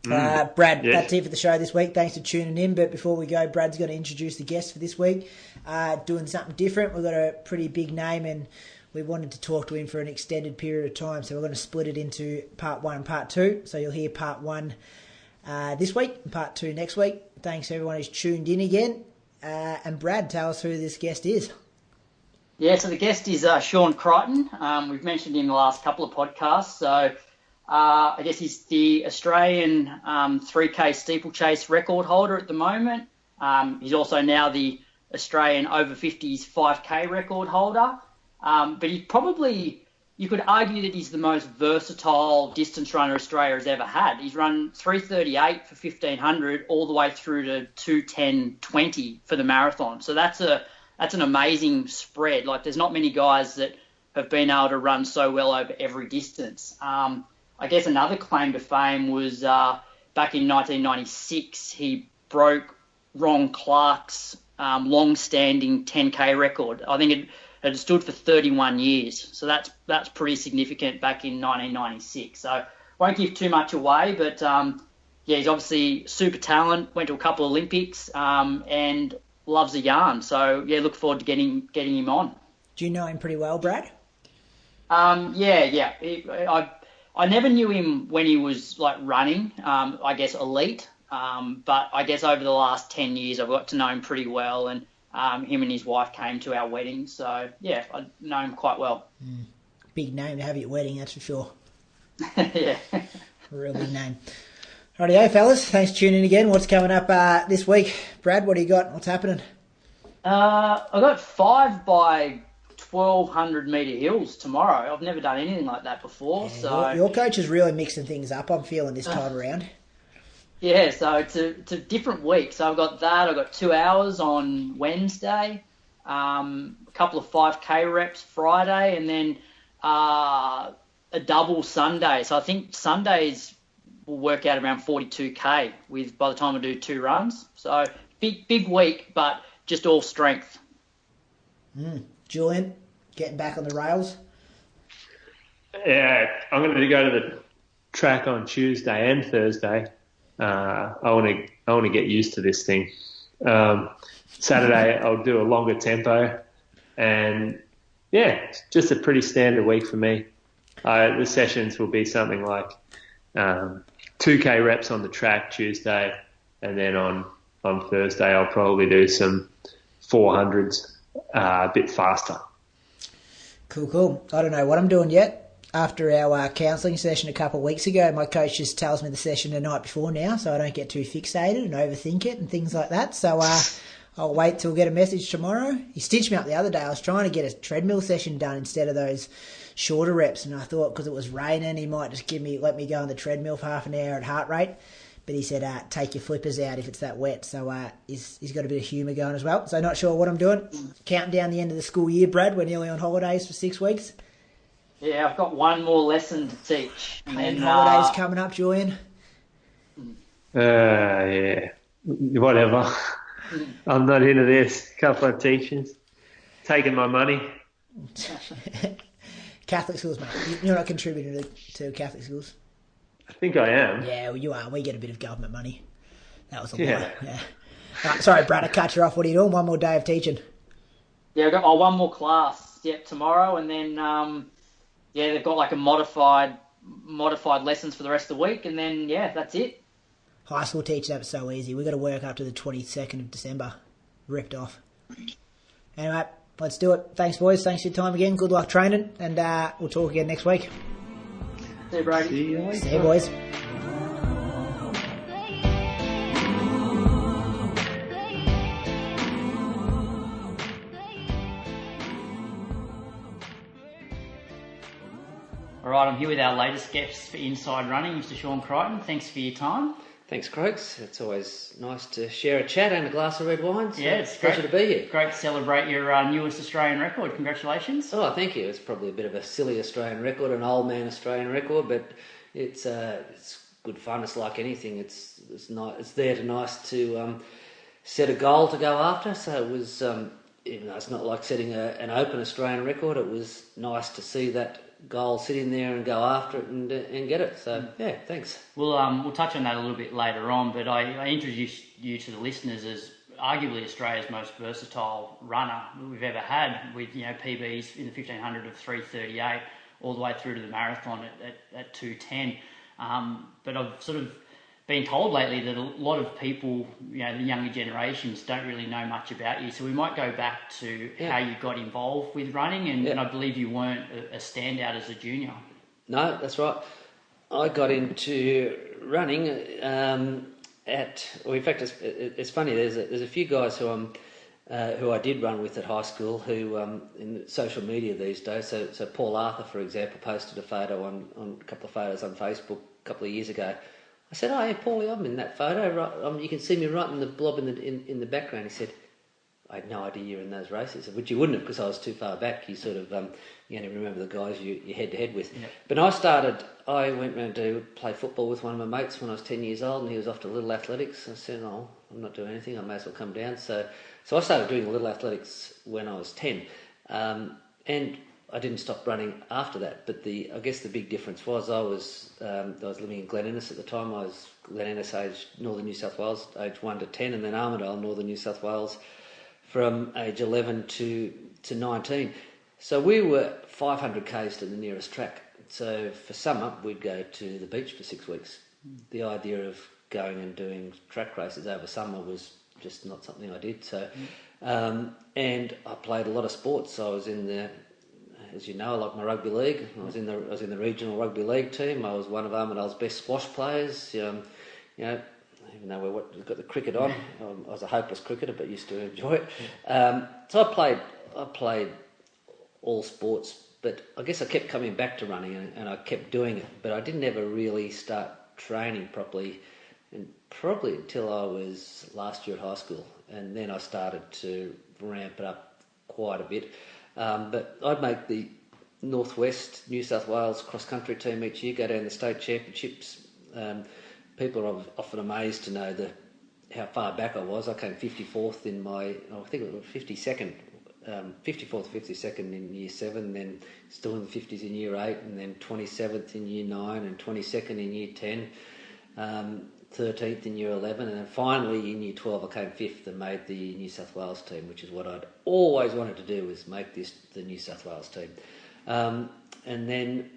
Brad, Yes. that's it for the show this week. Thanks for tuning in. But before we go, Brad's going to introduce the guest for this week. Doing something different. We've got a pretty big name and we wanted to talk to him for an extended period of time. So we're going to split it into part 1 and part 2. So you'll hear part 1 this week and part 2 next week. Thanks everyone who's tuned in again. And Brad, tell us who this guest is. Yeah, so the guest is Shaun Creighton. We've mentioned him in the last couple of podcasts. So I guess he's the Australian 3K steeplechase record holder at the moment. He's also now the Australian over 50s 5K record holder. But he probably, you could argue that he's the most versatile distance runner Australia has ever had. He's run 3:38 for 1500 all the way through to 2:10:20 for the marathon. So that's an amazing spread. Like, there's not many guys that have been able to run so well over every distance. I guess another claim to fame was back in 1996, he broke Ron Clark's long-standing 10K record. I think it had stood for 31 years. So that's pretty significant back in 1996. So won't give too much away, but yeah, he's obviously super talent, went to a couple of Olympics, and loves a yarn. So yeah, look forward to getting him on. Do you know him pretty well, Brad? Yeah. I never knew him when he was like running, I guess elite. But I guess over the last 10 years, I've got to know him pretty well, and him and his wife came to our wedding. So yeah, I know him quite well. Big name to have at your wedding, that's for sure. Yeah. Real big name. Rightio, fellas. Thanks for tuning in again. What's coming up this week? Brad, what do you got? What's happening? I got 5 by 1200 metre hills tomorrow. I've never done anything like that before. Yeah, so your coach is really mixing things up, I'm feeling, this time around. Yeah, so it's a different week. So I've got that. I've got 2 hours on Wednesday, a couple of 5K reps Friday, and then a double Sunday. So I think Sundays will work out around 42K by the time I do 2 runs. So big week, but just all strength. Julian, getting back on the rails? Yeah, I'm going to go to the track on Tuesday and Thursday. I want to get used to this thing. Saturday I'll do a longer tempo, and yeah, it's just a pretty standard week for me. The sessions will be something like 2K reps on the track Tuesday, and then on Thursday I'll probably do some 400s a bit faster. Cool. I don't know what I'm doing yet. After our counselling session a couple of weeks ago, my coach just tells me the session the night before now, so I don't get too fixated and overthink it and things like that. So I'll wait till I get a message tomorrow. He stitched me up the other day. I was trying to get a treadmill session done instead of those shorter reps, and I thought because it was raining, he might just let me go on the treadmill for half an hour at heart rate. But he said, take your flippers out if it's that wet. So he's got a bit of humour going as well. So not sure what I'm doing. Counting down the end of the school year, Brad. We're nearly on holidays for 6 weeks. Yeah, I've got one more lesson to teach. And holidays coming up, Julian. Yeah, whatever. I'm not into this. Couple of teachers taking my money. Catholic schools, mate. You're not contributing to Catholic schools. I think I am. Yeah, well, you are. We get a bit of government money. That was a lie. Yeah. Right, sorry, Brad, I cut you off. What are you doing? One more day of teaching? Yeah, I've got one more class. Yep, tomorrow, and then they've got like a modified lessons for the rest of the week, and then that's it. High school teaching, that was so easy. We've got to work up to the 22nd of December. Ripped off. Anyway, let's do it. Thanks, boys. Thanks for your time again. Good luck training, and we'll talk again next week. See you, Brady. See you later. See you, boys. All right, I'm here with our latest guest for Inside Running, Mr. Shaun Creighton. Thanks for your time. Thanks, Croaks. It's always nice to share a chat and a glass of red wine. So yeah, it's a pleasure to be here. Great to celebrate your newest Australian record. Congratulations. Oh, thank you. It's probably a bit of a silly Australian record, an old man Australian record, but it's good fun. It's like anything. It's there to nice to set a goal to go after. So it was, even though it's not like setting an open Australian record, it was nice to see that goal, sit in there and go after it and get it. So, yeah, thanks. We'll touch on that a little bit later on, but I introduced you to the listeners as arguably Australia's most versatile runner we've ever had, with PBs in the 1500 of 3:38 all the way through to the marathon at 2:10. But I've sort of been told lately that a lot of people, the younger generations, don't really know much about you. So we might go back to how you got involved with running, and I believe you weren't a standout as a junior. No, that's right. I got into running in fact, it's funny. There's a few guys who I did run with at high school who in social media these days. So Paul Arthur, for example, posted a photo on a couple of photos on Facebook a couple of years ago. I said, "Oh, hey, Paulie, I'm in that photo. Right, you can see me right in the blob in the background." He said, "I had no idea you were in those races," which you wouldn't have because I was too far back. You sort of you only remember the guys you head to head with. Yep. But I went round to play football with one of my mates when I was 10 years old, and he was off to Little Athletics. I said, "Oh, I'm not doing anything. I may as well come down." So I started doing Little Athletics when I was 10, and I didn't stop running after that. But I guess the big difference was I was living in Glen Innes at the time. I was Glen Innes age, Northern New South Wales, age 1 to 10, and then Armidale, Northern New South Wales, from age 11 to 19. So we were 500 k's to the nearest track. So for summer, we'd go to the beach for 6 weeks. The idea of going and doing track races over summer was just not something I did. So, and I played a lot of sports. So I was in the, as you know, I like my rugby league. I was in the regional rugby league team. I was one of Armidale's best squash players. Even though we've got the cricket on, I was a hopeless cricketer, but used to enjoy it. So I played all sports, but I guess I kept coming back to running and I kept doing it, but I didn't ever really start training properly, and probably until I was last year at high school, and then I started to ramp it up quite a bit. But I'd make the Northwest New South Wales cross-country team each year, go down the state championships. People are often amazed to know how far back I was. I came 54th in I think it was 52nd, 54th, 52nd in year 7, then still in the 50s in year 8, and then 27th in year 9, and 22nd in year 10, 13th in year 11, and then finally in year 12 I came 5th and made the New South Wales team, which is what I'd always wanted to do, was make the New South Wales team. And then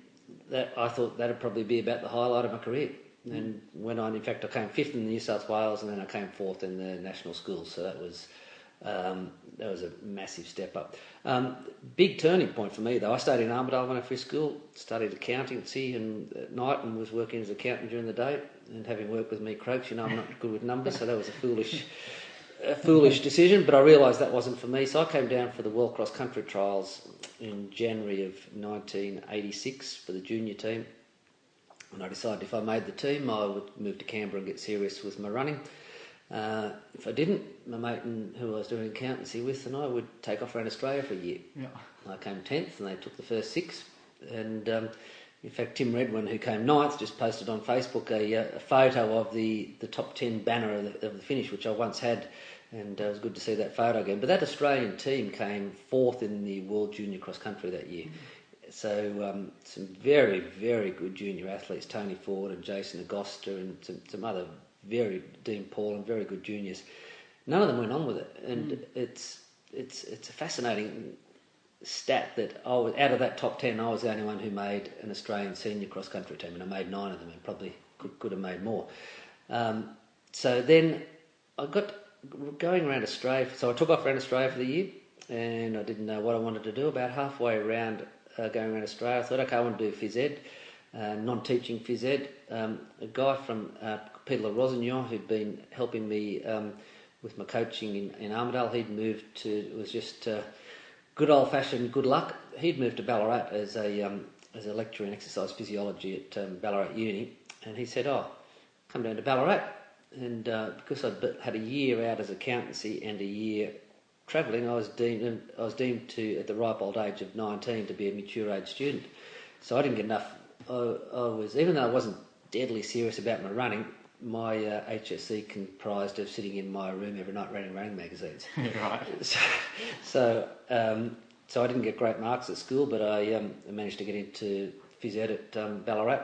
I thought that'd probably be about the highlight of my career. And went on. In fact, I came 5th in the New South Wales, and then I came 4th in the national schools. So that was a massive step up. Big turning point for me, though. I stayed in Armidale when I finished school, studied accountancy at night, and was working as an accountant during the day. And having worked with me, Croaks, I'm not good with numbers, so that was a foolish decision. But I realised that wasn't for me, so I came down for the World Cross Country Trials in January of 1986 for the junior team. And I decided if I made the team, I would move to Canberra and get serious with my running. If I didn't, my mate who I was doing accountancy with and I would take off around Australia for a year. Yeah. I came 10th and they took the first 6. And in fact, Tim Redwin, who came 9th, just posted on Facebook a photo of the top 10 banner of the finish, which I once had. And it was good to see that photo again. But that Australian team came 4th in the World Junior Cross Country that year. So some very, very good junior athletes, Tony Ford and Jason Agosta and some other Dean Paul and very good juniors. None of them went on with it. And it's a fascinating stat that out of that top 10, I was the only one who made an Australian senior cross-country team, and I made 9 of them and probably could have made more. So then I got going around Australia. So I took off around Australia for the year, and I didn't know what I wanted to do. About halfway around going around Australia, I thought, okay, I want to do phys ed, non-teaching phys ed. A guy from Peter Rosignon, who'd been helping me with my coaching in Armidale, he'd moved to, it was just good old-fashioned good luck. He'd moved to Ballarat as a lecturer in exercise physiology at Ballarat Uni, and he said, "Oh, come down to Ballarat." And because I'd had a year out as accountancy and a year travelling, I was deemed to, at the ripe old age of 19, to be a mature age student. So I didn't get enough. Even though I wasn't deadly serious about my running, my HSC comprised of sitting in my room every night reading running magazines. Right. So so I didn't get great marks at school, but I managed to get into phys ed at Ballarat.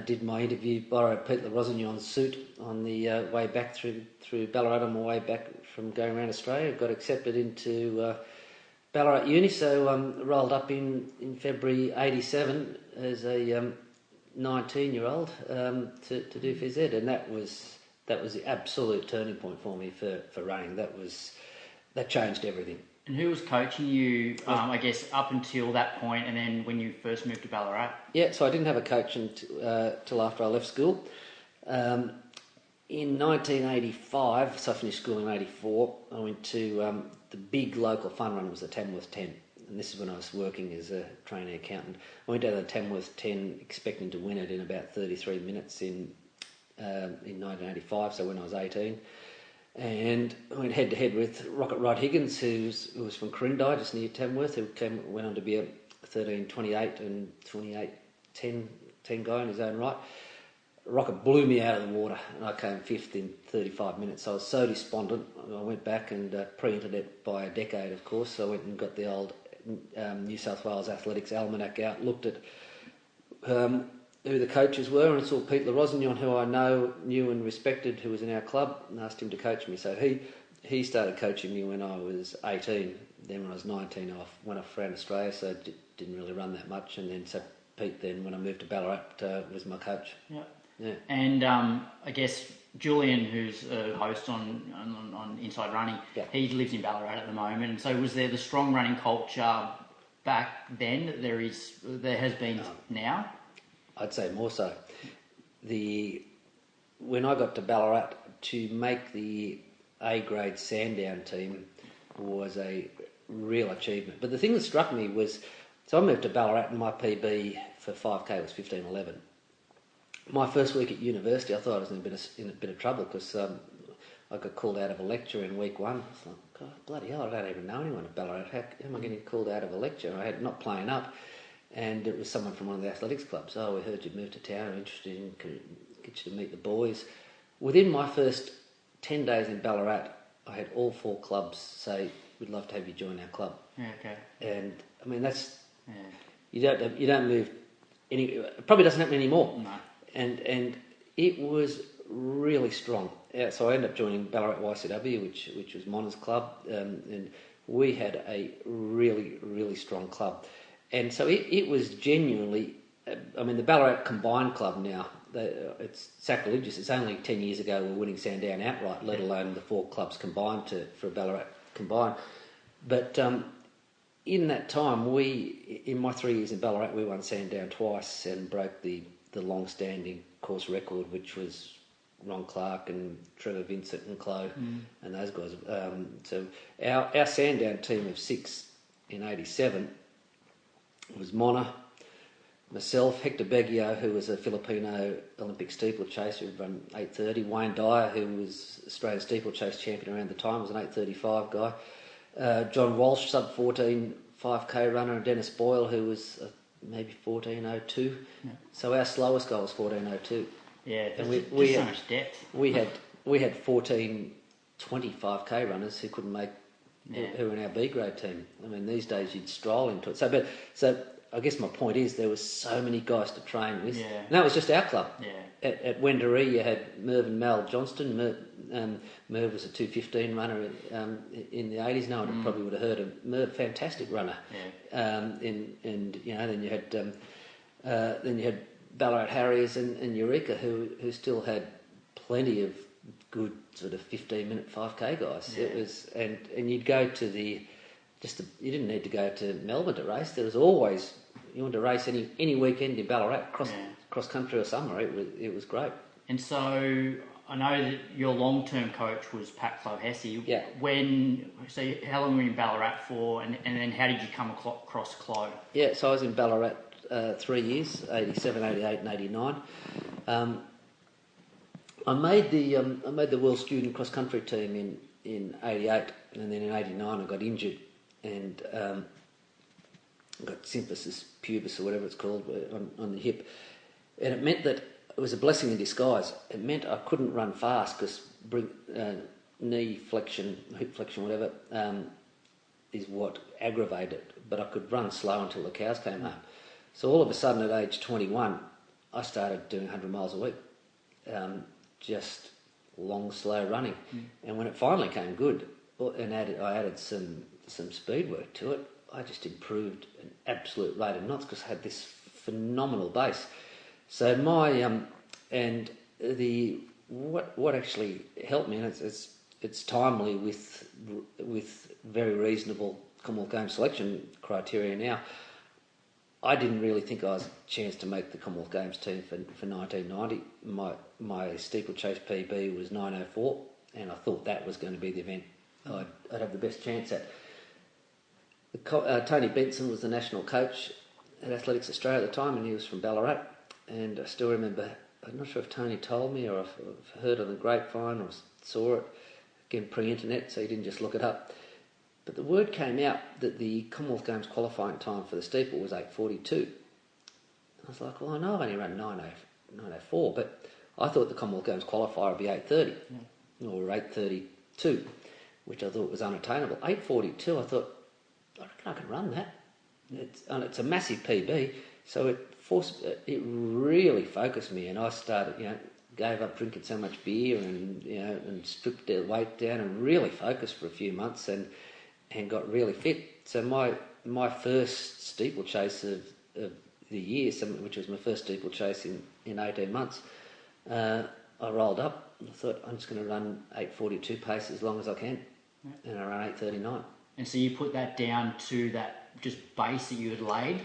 Did my interview, borrowed Pete Rossignol's suit on the way back through Ballarat on my way back from going around Australia. Got accepted into Ballarat Uni, so rolled up in February '87 as a 19-year-old to do phys ed, and that was the absolute turning point for me for running. That changed everything. And who was coaching you, I guess, up until that point, and then when you first moved to Ballarat? Yeah, so I didn't have a coach until after I left school. In 1985, so I finished school in '84, I went to the big local fun run. It was the Tamworth 10, and this is when I was working as a trainee accountant. I went down to the Tamworth 10 expecting to win it in about 33 minutes in 1985, so when I was 18. And I went head-to-head with Rocket Rod Higgins, who was from Corindai, just near Tamworth, who went on to be a 13.28 and 28.10 guy in his own right. Rocket blew me out of the water, and I came fifth in 35 minutes. I was so despondent. I went back and pre-internet by a decade, of course. So I went and got the old New South Wales Athletics Almanac out, looked at who the coaches were, and saw Pete Rossignol, who I knew and respected, who was in our club, and asked him to coach me. So he started coaching me when I was 18. Then when I was 19, I went off around Australia, so didn't really run that much. And then so Pete, then when I moved to Ballarat, was my coach. Yeah. Yeah. And I guess Julian, who's a host on Inside Running, yeah. He lives in Ballarat at the moment. And so was there the strong running culture back then that there has been now? I'd say more so. When I got to Ballarat, to make the A-grade Sandown team was a real achievement. But the thing that struck me was, so I moved to Ballarat and my PB for 5K was 15:11. My first week at university, I thought I was in a bit of trouble because I got called out of a lecture in week one. I was like, God, bloody hell, I don't even know anyone at Ballarat. How am I getting called out of a lecture? I had not playing up. And it was someone from one of the athletics clubs. Oh, we heard you'd moved to town, we're interested in, could get you to meet the boys. Within my first 10 days in Ballarat, I had all 4 clubs say, we'd love to have you join our club. Yeah, okay. And, I mean, that's... Yeah. You don't move... It probably doesn't happen anymore. No. And it was really strong. Yeah, so I ended up joining Ballarat YCW, which was Mona's club, and we had a really, really strong club. And so it was genuinely, I mean, the Ballarat Combined Club now, it's sacrilegious. It's only 10 years ago we were winning Sandown outright, let alone the 4 clubs combined for Ballarat Combined. But in that time, in my 3 years in Ballarat, we won Sandown twice and broke the long-standing course record, which was Ron Clark and Trevor Vincent and Chloe and those guys. So our Sandown team of 6 in '87 was Mona, myself, Hector Beggio, who was a Filipino Olympic steeplechaser who run 8:30, Wayne Dyer, who was Australian steeplechase champion around the time, was an 8:35 guy, John Walsh, sub-14 5K runner, and Dennis Boyle, who was maybe 14:02. Yeah. So our slowest guy was 14:02. Yeah, and we had so much depth. We had 14 25K runners who couldn't make. Yeah. Who were in our B grade team. I mean, these days you'd stroll into it. So I guess my point is there was so many guys to train with. Yeah. And that was just our club. Yeah. At Wendouree you had Merv and Mal Johnston. Merv was a 2:15 runner in the 80s. No one probably would have heard of Merv. Fantastic runner. Yeah. And you know, then you had Ballarat Harriers and Eureka who still had plenty of good sort of 15-minute 5K guys. Yeah. It was, and you'd go to you didn't need to go to Melbourne to race. There was always, you wanted to race any weekend in Ballarat, cross country or summer. It was great. And so I know that your long-term coach was Pat Clohessy. Yeah. So how long were you in Ballarat for, and then how did you come across Clo? Yeah, so I was in Ballarat 3 years, 87, 88 and 89. I made the World Student Cross Country team in 88, and then in 89 I got injured and got symphysis pubis or whatever it's called on the hip, and it meant that it was a blessing in disguise. It meant I couldn't run fast because knee flexion, hip flexion, whatever, is what aggravated it. But I could run slow until the cows came home. So all of a sudden, at age 21, I started doing 100 miles a week, just long, slow running. And when it finally came good, and I added some speed work to it, I just improved an absolute rate of knots because I had this phenomenal base. So what actually helped me, and it's timely with very reasonable Commonwealth Games selection criteria now. I didn't really think I was a chance to make the Commonwealth Games team for 1990. My steeplechase PB was 9:04, and I thought that was going to be the event I'd have the best chance at. Tony Benson was the national coach at Athletics Australia at the time, and he was from Ballarat. And I still remember, I'm not sure if Tony told me or I've heard on the grapevine or saw it, again pre-internet, so he didn't just look it up. But the word came out that the Commonwealth Games qualifying time for the steeple was 8:42. I was like, well, I know I've only run 9:04, but I thought the Commonwealth Games qualifier would be 8:30 or 8:32, which I thought was unattainable. 8:42, I thought, I reckon I can run that. It's a massive PB, so it really focused me, and I started, gave up drinking so much beer and stripped the weight down and really focused for a few months and got really fit. So my first steeplechase of the year, which was my first steeplechase in 18 months, I rolled up and I thought, I'm just going to run 8:42 pace as long as I can, and I ran 8:39. And so you put that down to that just base that you had laid?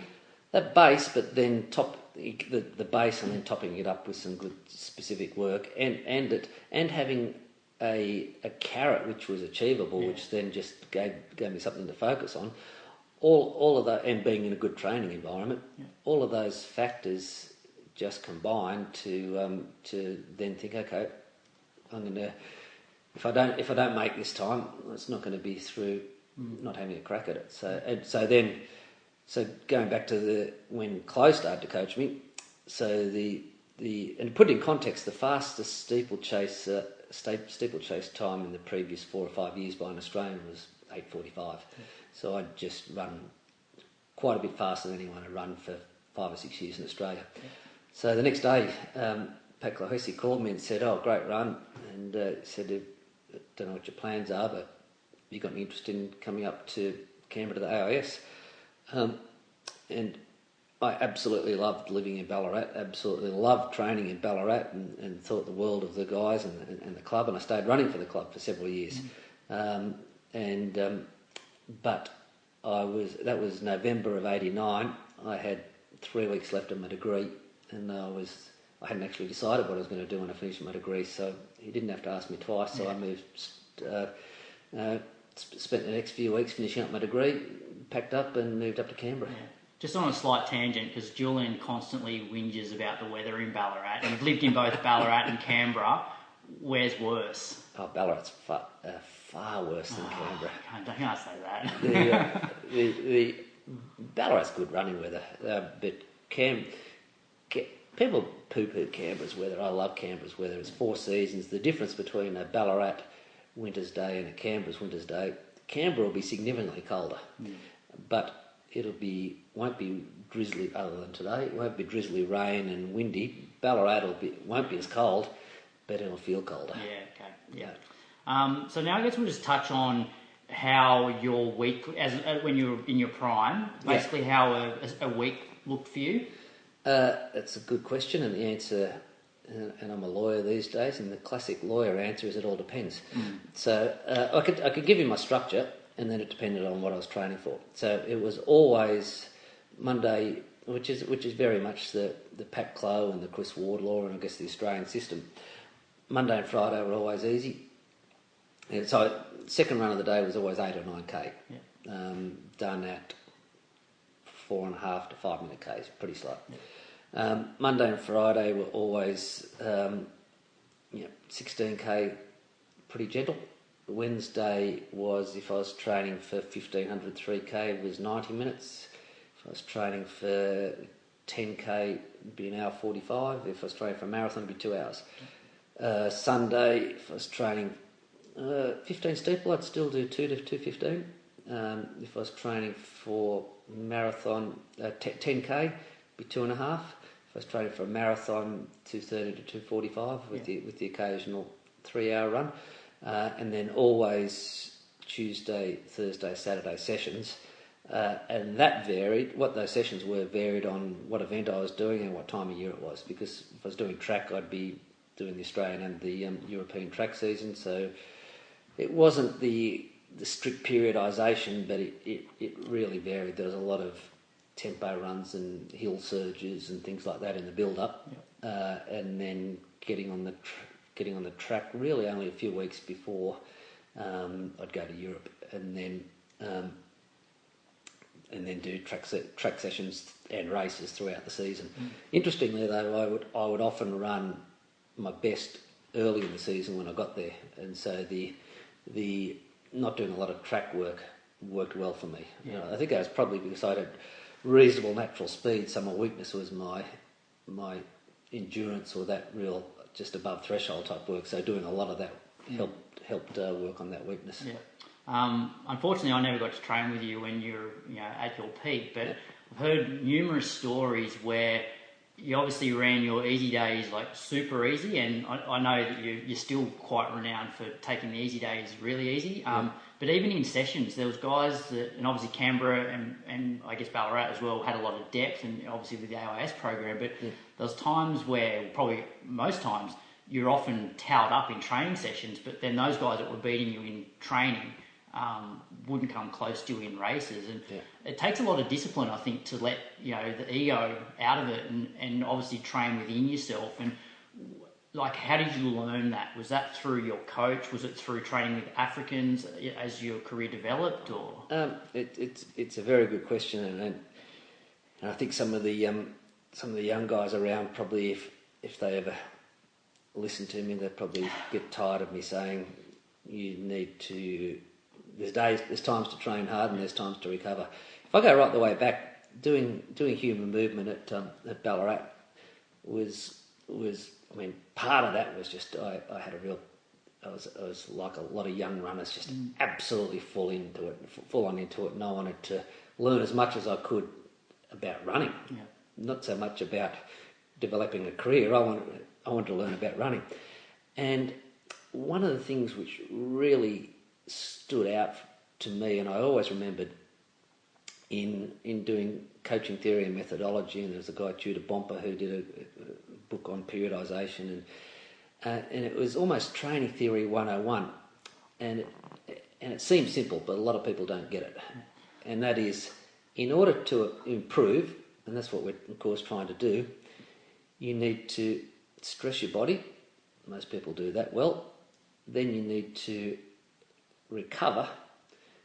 That base, but then the base and then topping it up with some good specific work and having a carrot which was achievable, which then just gave me something to focus on. All of that, and being in a good training environment, all of those factors just combined to then think, okay, I'm going to, if I don't make this time, it's not going to be through not having a crack at it. So going back to when Chloe started to coach me, so and put in context, the fastest steeplechase time in the previous 4 or 5 years by an Australian was 8:45. So I'd just run quite a bit faster than anyone had run for 5 or 6 years in Australia. So the next day, Pat Clohesi called me and said, "Oh, great run," and said, "I don't know what your plans are, but you got any interest in coming up to Canberra to the AIS?" And I absolutely loved living in Ballarat, absolutely loved training in Ballarat, and thought the world of the guys and the club, and I stayed running for the club for several years. But that was November of '89. I had 3 weeks left of my degree, and I hadn't actually decided what I was going to do when I finished my degree, so he didn't have to ask me twice. So I moved, spent the next few weeks finishing up my degree, packed up and moved up to Canberra. Yeah. Just on a slight tangent, because Julian constantly whinges about the weather in Ballarat, and you've lived in both Ballarat and Canberra. Where's worse? Oh, Ballarat's far worse than Canberra. Don't say that. The Ballarat's good running weather, but people poo-poo Canberra's weather. I love Canberra's weather. It's 4 seasons. The difference between a Ballarat winter's day and a Canberra's winter's day, Canberra will be significantly colder, but won't be drizzly other than today. It won't be drizzly rain and windy. Ballarat won't be as cold, but it'll feel colder. Yeah, okay. Yeah. So now I guess we'll just touch on how your week, when you were in your prime, basically how a week looked for you. That's a good question, and the answer, and I'm a lawyer these days, and the classic lawyer answer is it all depends. So I could give you my structure, and then it depended on what I was training for. So it was always Monday, which is very much the Pat Clough and the Chris Ward law, and I guess the Australian system. Monday and Friday were always easy. And so second run of the day was always 8 or 9k, done at 4.5 to 5 minute k's, pretty slow. Monday and Friday were always 16k, pretty gentle. Wednesday was, if I was training for 1500 3k, it was 90 minutes. If I was training for 10k, it'd be 1 hour 45. If I was training for a marathon, it'd be 2 hours. Sunday, if I was training 15 steeple, I'd still do 2 to 2:15. if I was training for marathon 10k, be 2.5. If I was training for a marathon, 2:30 to 2:45 with the occasional 3-hour run, and then always Tuesday, Thursday, Saturday sessions. And that varied. What those sessions were varied on what event I was doing and what time of year it was. Because if I was doing track, I'd be doing the Australian and the European track season. So it wasn't the strict periodisation, but it really varied. There was a lot of tempo runs and hill surges and things like that in the build-up, and then getting on the track really only a few weeks before I'd go to Europe, and then do track sessions and races throughout the season. Interestingly, though, I would often run my best early in the season when I got there, and so the not doing a lot of track work worked well for me. I think that was probably because I had reasonable natural speed, so my weakness was my endurance or that real just above threshold type work. So doing a lot of that helped work on that weakness. Yeah. Unfortunately, I never got to train with you when you're at your peak, but I've heard numerous stories where you obviously ran your easy days like super easy, and I know that you're still quite renowned for taking the easy days really easy. But even in sessions, there was guys that, and obviously Canberra and I guess Ballarat as well had a lot of depth, and obviously with the AIS program. But there was times where, probably most times, you're often towed up in training sessions, but then those guys that were beating you in training wouldn't come close to you in races, and it takes a lot of discipline, I think, to let the ego out of it, and obviously train within yourself. And like, how did you learn that? Was that through your coach? Was it through training with Africans as your career developed, or? It's a very good question, and I think some of the young guys around, probably if they ever listen to me, they probably get tired of me saying you need to. There's times to train hard and there's times to recover. If I go right the way back, doing human movement at Ballarat was part of that was just I was like a lot of young runners, just absolutely full on into it, and I wanted to learn as much as I could about running, not so much about developing a career. I wanted to learn about running, and one of the things which really stood out to me, and I always remembered in doing coaching theory and methodology, and there was a guy, Tudor Bomper, who did a book on periodisation, and it was almost training theory 101, and it seems simple, but a lot of people don't get it, and that is, in order to improve, and that's what we're of course trying to do, you need to stress your body. Most people do that well. Then you need to recover,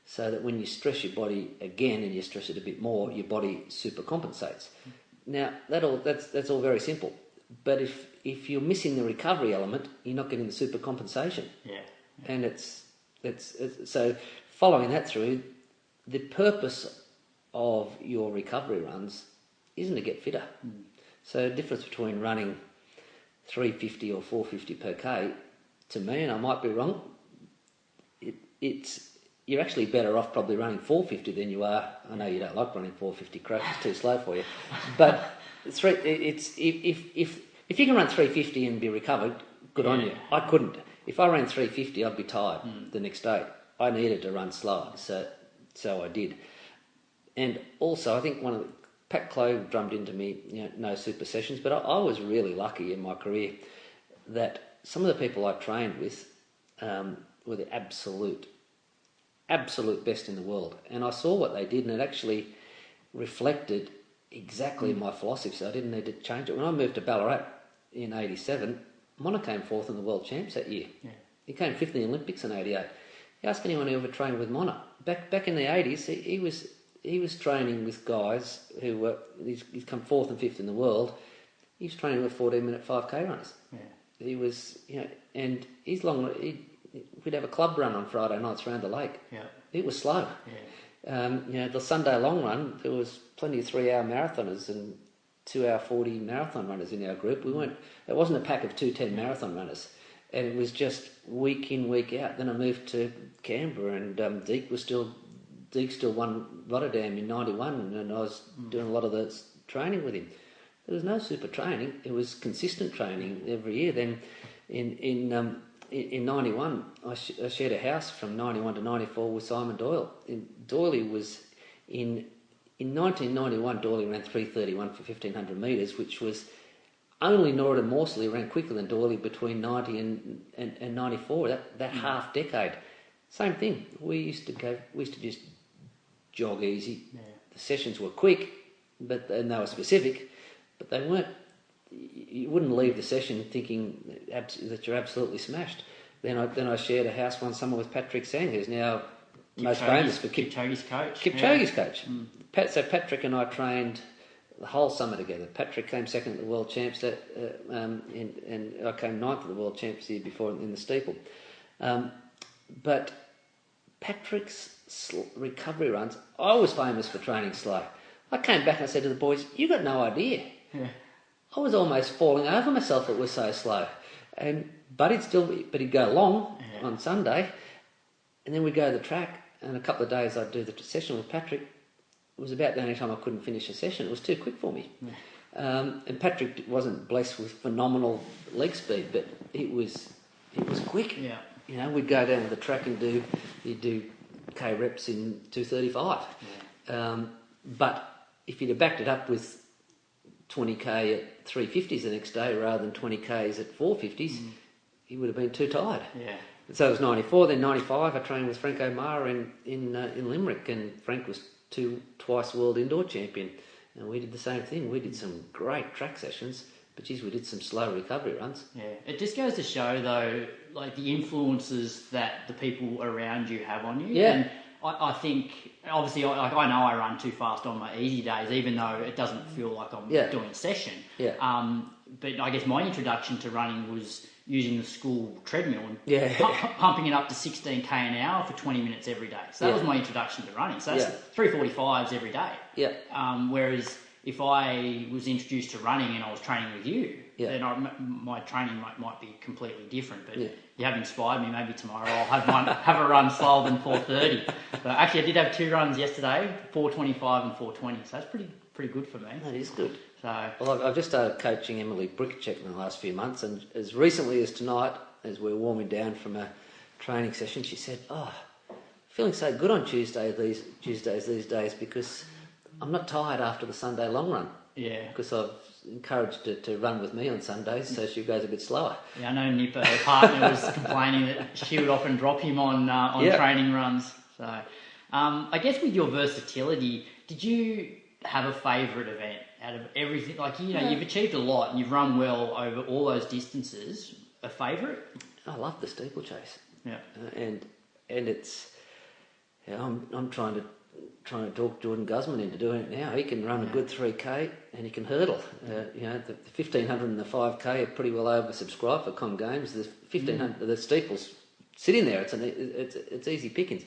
so that when you stress your body again and you stress it a bit more, your body super compensates. Now that's all very simple, but if you're missing the recovery element, you're not getting the super compensation. And it's so following that through, the purpose of your recovery runs isn't to get fitter. So the difference between running 350 or 450 per k, to me, and I might be wrong, you're actually better off probably running 450 than you are. I know you don't like running 450, Croak, it's too slow for you. But if you can run 350 and be recovered, good on you. I couldn't. If I ran 350, I'd be tired the next day. I needed to run slower, so I did. And also, I think Pat Clough drummed into me, no super sessions, but I was really lucky in my career that some of the people I trained with were the absolute best in the world, and I saw what they did, and it actually reflected exactly my philosophy, so I didn't need to change it. When I moved to Ballarat in 87, Mona came fourth in the world champs that year. He came fifth in the Olympics in 88. You ask anyone who ever trained with Mona, back in the 80s, he was training with guys who were, he's come fourth and fifth in the world. He was training with 14-minute 5k runners. He was, and we'd have a club run on Friday nights around the lake. It was slow. The Sunday long run, there was plenty of 3-hour marathoners and 2-hour 40 marathon runners in our group. It wasn't a pack of 2:10 marathon runners, and it was just week in, week out. Then I moved to Canberra, and Deke was still Deke still won Rotterdam in '91, and I was doing a lot of the training with him. There was no super training; it was consistent training every year. Then in '91, I shared a house from '91 to '94 with Simon Doyle. Doyley was in 1991. Doyley ran 3:31 for 1,500 metres, which was only Norwood and Morsley ran quicker than Doyley between 90 and 94. That half decade. Same thing. We used to just jog easy. Yeah. The sessions were quick, and they were specific, but they weren't. You wouldn't leave the session thinking that you're absolutely smashed. Then I shared a house one summer with Patrick Sang, who's now most famous for Kipchoge's coach. Kipchoge's coach. So Patrick and I trained the whole summer together. Patrick came second at the World Champs, and I came ninth at the World Champs the year before in the steeple. But Patrick's recovery runs, I was famous for training slow. I came back and I said to the boys, "You got no idea." Yeah. I was almost falling over myself. It was so slow, but he'd go long on Sunday, and then we'd go to the track. And a couple of days I'd do the session with Patrick. It was about the only time I couldn't finish a session. It was too quick for me. Yeah. And Patrick wasn't blessed with phenomenal leg speed, but it was quick. Yeah. You know, we'd go down to the track and you'd do K reps in 2:35. Yeah. But if you'd have backed it up with 20K at 3:50s the next day rather than 20Ks at 4:50s, he would have been too tired. Yeah. And so it was 94, then 95. I trained with Frank O'Mara in Limerick, and Frank was twice world indoor champion, and we did the same thing. We did some great track sessions, but geez, we did some slow recovery runs. Yeah, it just goes to show though, like the influences that the people around you have on you. Yeah. And I think, obviously, I know I run too fast on my easy days, even though it doesn't feel like I'm doing a session. Yeah. But I guess my introduction to running was using the school treadmill and pumping it up to 16k an hour for 20 minutes every day. So that was my introduction to running. So that's 3:45s every day. Yeah. Whereas if I was introduced to running and I was training with you, then my training might be completely different. But you have inspired me. Maybe tomorrow I'll have a run slower than 4:30. But actually, I did have 2 runs yesterday, 4:25 and 4:20. So that's pretty good for me. That is good. Well, I've just started coaching Emily Brickcheck in the last few months, and as recently as tonight, as we're warming down from a training session, she said, feeling so good on Tuesdays these days because I'm not tired after the Sunday long run. Yeah. Because I've encouraged her to run with me on Sundays, so she goes a bit slower. Yeah, I know Nipper, her partner, was complaining that she would often drop him on training runs. So, I guess with your versatility, did you have a favourite event out of everything? Like, you've achieved a lot and you've run well over all those distances. A favourite? I love the steeplechase. Yeah. And it's, I'm trying to talk Jordan Guzman into doing it now. He can run a good 3K and he can hurdle. The 1,500 and the 5K are pretty well oversubscribed for Com Games. The 1,500, the steeples sitting there. It's easy pickings.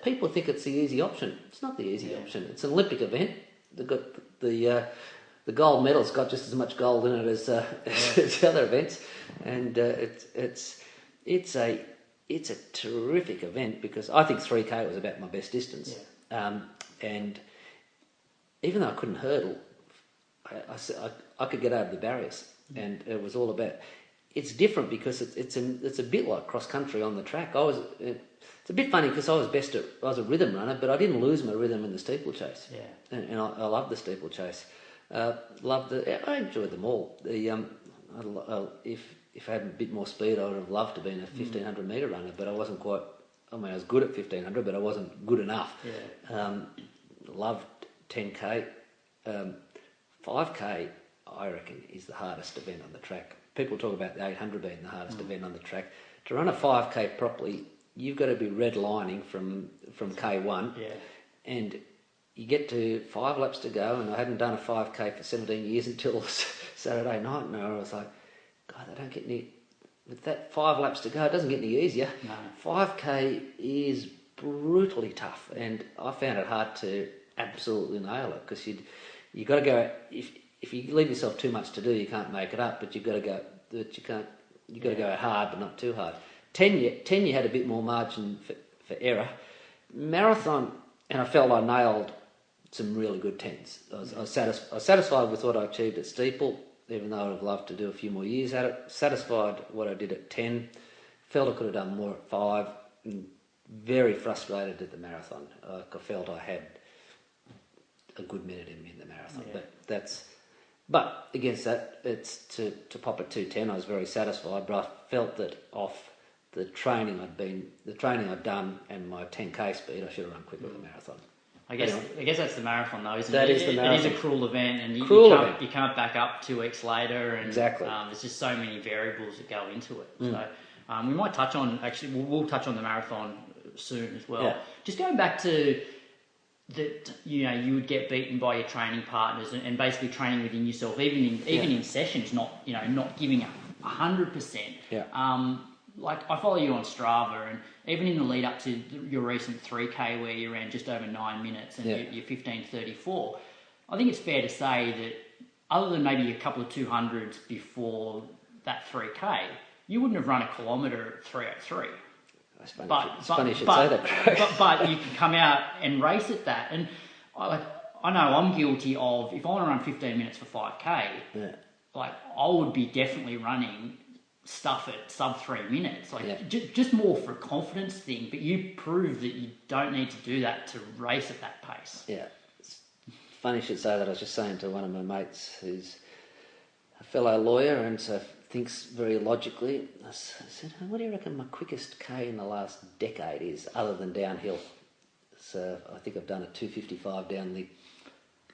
People think it's the easy option. It's not the easy option. It's an Olympic event. The gold medal's got just as much gold in it as the other events, and it's a terrific event because I think 3K was about my best distance. Yeah. And even though I couldn't hurdle, I could get over the barriers, and it was all about. It's different because it's a bit like cross country on the track. It's a bit funny because I was a rhythm runner, but I didn't lose my rhythm in the steeplechase. Yeah. And I love the steeplechase. I enjoyed them all. If I had a bit more speed, I would have loved to be a 1,500 metre runner, but I wasn't quite. I mean, I was good at 1,500, but I wasn't good enough. Yeah. Loved 10K. 5K, I reckon, is the hardest event on the track. People talk about the 800 being the hardest event on the track. To run a 5K properly, you've got to be redlining from K1, and you get to 5 laps to go, and I hadn't done a 5K for 17 years until Saturday night, and I was like, God, they don't get any. With that 5 laps to go, it doesn't get any easier. No. 5K is brutally tough, and I found it hard to absolutely nail it because you got to go. If you leave yourself too much to do, you can't make it up. But you've got to go. You've got to go hard, but not too hard. 10 you had a bit more margin for error. marathon, and I felt I nailed some really good 10s. I was satisfied with what I achieved at steeple, even though I'd have loved to do a few more years at it. Satisfied what I did at 10. Felt I could have done more at 5. And very frustrated at the marathon. I felt I had a good minute in me in the marathon, but against that, it's to pop at 2:10. I was very satisfied, but I felt that off the training I'd done, and my 10k speed, I should have run quicker at the marathon. I guess that's the marathon, though, isn't it? That is the marathon. It is a cruel event, and you can't back up 2 weeks later. And, exactly. There's just so many variables that go into it. So we might touch on, actually, we'll touch on the marathon soon as well. Yeah. Just going back to that, you would get beaten by your training partners, and basically training within yourself, even in sessions, not giving up 100%. Yeah. Like, I follow you on Strava, and even in the lead up to your recent 3K where you ran just over 9 minutes and you're 15:34, I think it's fair to say that other than maybe a couple of 200s before that 3K, you wouldn't have run a kilometre at 3:03. It's funny you should say that. But you can come out and race at that. And I know I'm guilty of, if I want to run 15 minutes for 5K, like, I would be definitely running stuff at sub 3 minutes, just more for a confidence thing. But you prove that you don't need to do that to race at that pace. Yeah, it's funny you should say that. I was just saying to one of my mates who's a fellow lawyer and so thinks very logically. I said, what do you reckon my quickest K in the last decade is, other than downhill? So I think I've done a 2:55 down the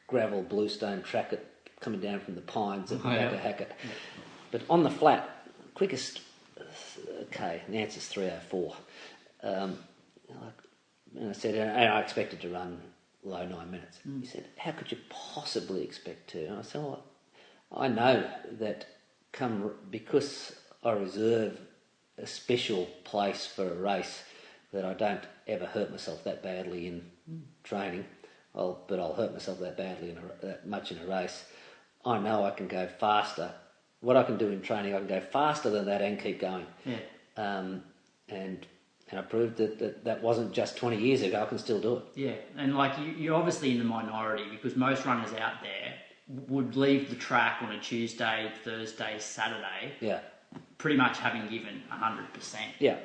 gravel bluestone track coming down from the pines at the back of Hackett. Yeah. But on the flat, quickest K, and the answer's 3:04. And I said, and I expected to run low 9 minutes. He said, how could you possibly expect to? And I said, well, I know that because I reserve a special place for a race, that I don't ever hurt myself that badly in training, but I'll hurt myself that badly that much in a race. I know I can go faster. What I can do in training, I can go faster than that and keep going. Yeah. And I proved that wasn't just 20 years ago. I can still do it. Yeah, and like you're obviously in the minority, because most runners out there would leave the track on a Tuesday, Thursday, Saturday. Yeah. Pretty much having given 100%. Yeah.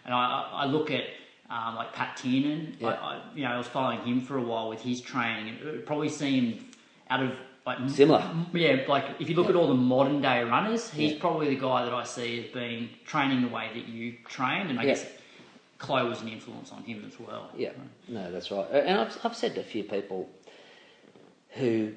And I look at like Pat Tiernan. Yeah. I was following him for a while with his training, and probably seemed out of like similar. Yeah, like if you look at all the modern day runners, he's probably the guy that I see as being training the way that you trained, and I guess Chloe was an influence on him as well. Yeah, no, that's right. And I've said to a few people who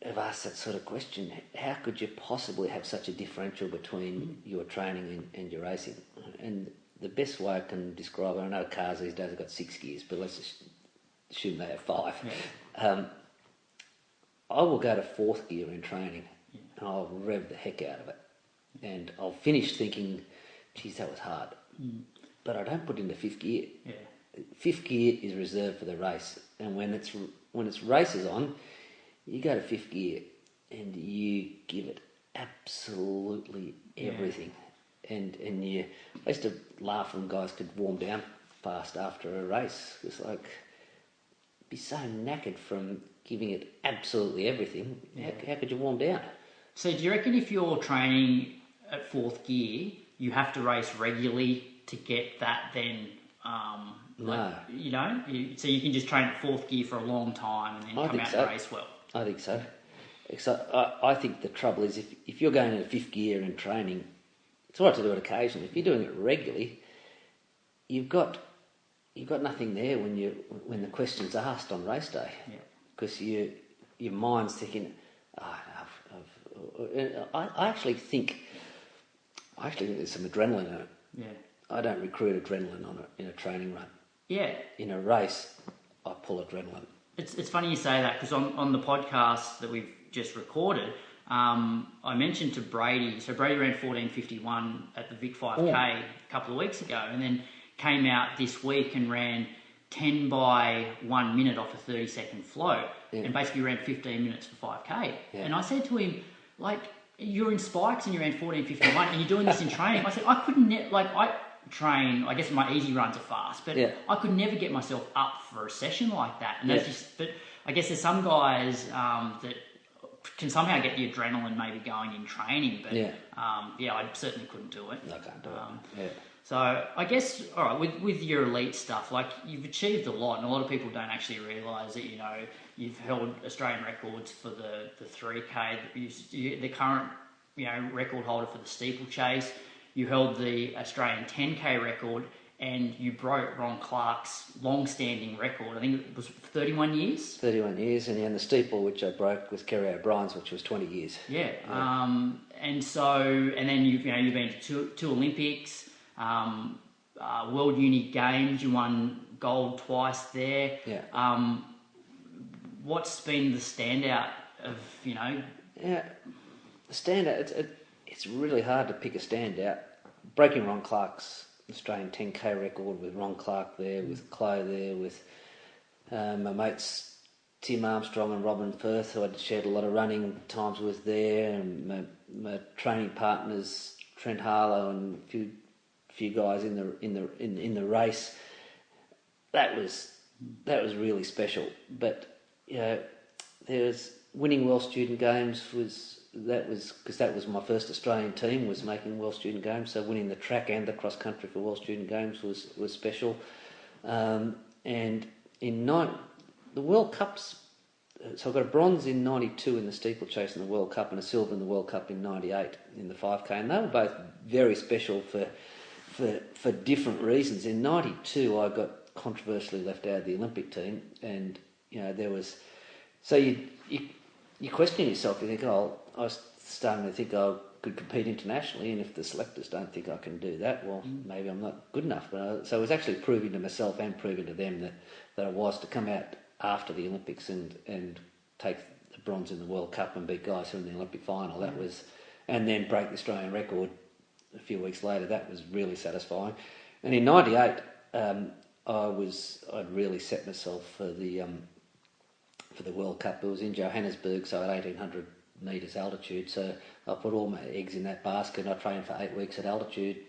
have asked that sort of question, how could you possibly have such a differential between your training and your racing? And the best way I can describe it, I know cars these days have got 6 gears, but let's just assume they have 5. Yeah. I will go to 4th gear in training and I'll rev the heck out of it. And I'll finish thinking, geez, that was hard. But I don't put it into 5th gear. Yeah. 5th gear is reserved for the race. And when it's races on, you go to 5th gear and you give it absolutely everything. And I used to laugh when guys could warm down fast after a race. It's like, be so knackered from giving it absolutely everything. Yeah. How could you warm down? So do you reckon if you're training at 4th gear, you have to race regularly to get that then? No. So you can just train at 4th gear for a long time and then come out and race well? I think so. So I think the trouble is if you're going into 5th gear in training, it's all right to do it occasionally. If you're doing it regularly, you've got nothing there when the question's asked on race day. Yeah. Because your mind's thinking, I actually think there's some adrenaline in it. Yeah. I don't recruit adrenaline in a training run. Yeah. In a race, I pull adrenaline. It's funny you say that, because on the podcast that we've just recorded, I mentioned to Brady. So Brady ran 14:51 at the Vic 5K a couple of weeks ago, and then came out this week and ran 10 by 1 minute off a 30-second float, and basically ran 15 minutes for 5K. Yeah. And I said to him, like, you're in spikes and you ran 14:51 and you're doing this in training. I said, I couldn't, train. I guess my easy runs are fast, but Yeah. I could never get myself up for a session like that. And that's Yeah. just. But I guess there's some guys that can somehow get the adrenaline maybe going in training, but Yeah. I certainly couldn't do it. I can't do it. Yeah. So I guess, all right, with your elite stuff, like you've achieved a lot, and a lot of people don't actually realise that, you've held Australian records for the 3K, the current, record holder for the steeplechase. You held the Australian 10K record, and you broke Ron Clark's long-standing record. I think it was 31 years. 31 years, and then the steeple, which I broke, was Kerry O'Brien's, which was 20 years. Yeah. And then you've been to two Olympics. World Uni Games, you won gold twice there. Yeah. What's been the standout of, Yeah, the standout, it's really hard to pick a standout. Breaking Ron Clark's Australian 10K record with Ron Clark there, with Chloe there, with my mates Tim Armstrong and Robin Firth, who I'd shared a lot of running times with there, and my training partners Trent Harlow and a few guys in the race. That was really special. But there's winning World Student Games because that was my first Australian team was making World Student Games. So winning the track and the cross country for World Student Games was special. And in the World Cups. So I got a bronze in '92 in the steeplechase in the World Cup and a silver in the World Cup in '98 in the 5K, and they were both very special for different reasons. In '92, I got controversially left out of the Olympic team, and there was so you question yourself. You think, I was starting to think I could compete internationally, and if the selectors don't think I can do that, well, maybe I'm not good enough. So it was actually proving to myself and proving to them that I was to come out after the Olympics and take the bronze in the World Cup and beat guys who were in the Olympic final. That was, and then break the Australian record a few weeks later. That was really satisfying. And in '98, I'd really set myself for the World Cup. It was in Johannesburg, so at 1,800 metres altitude. So I put all my eggs in that basket. And I trained for 8 weeks at altitude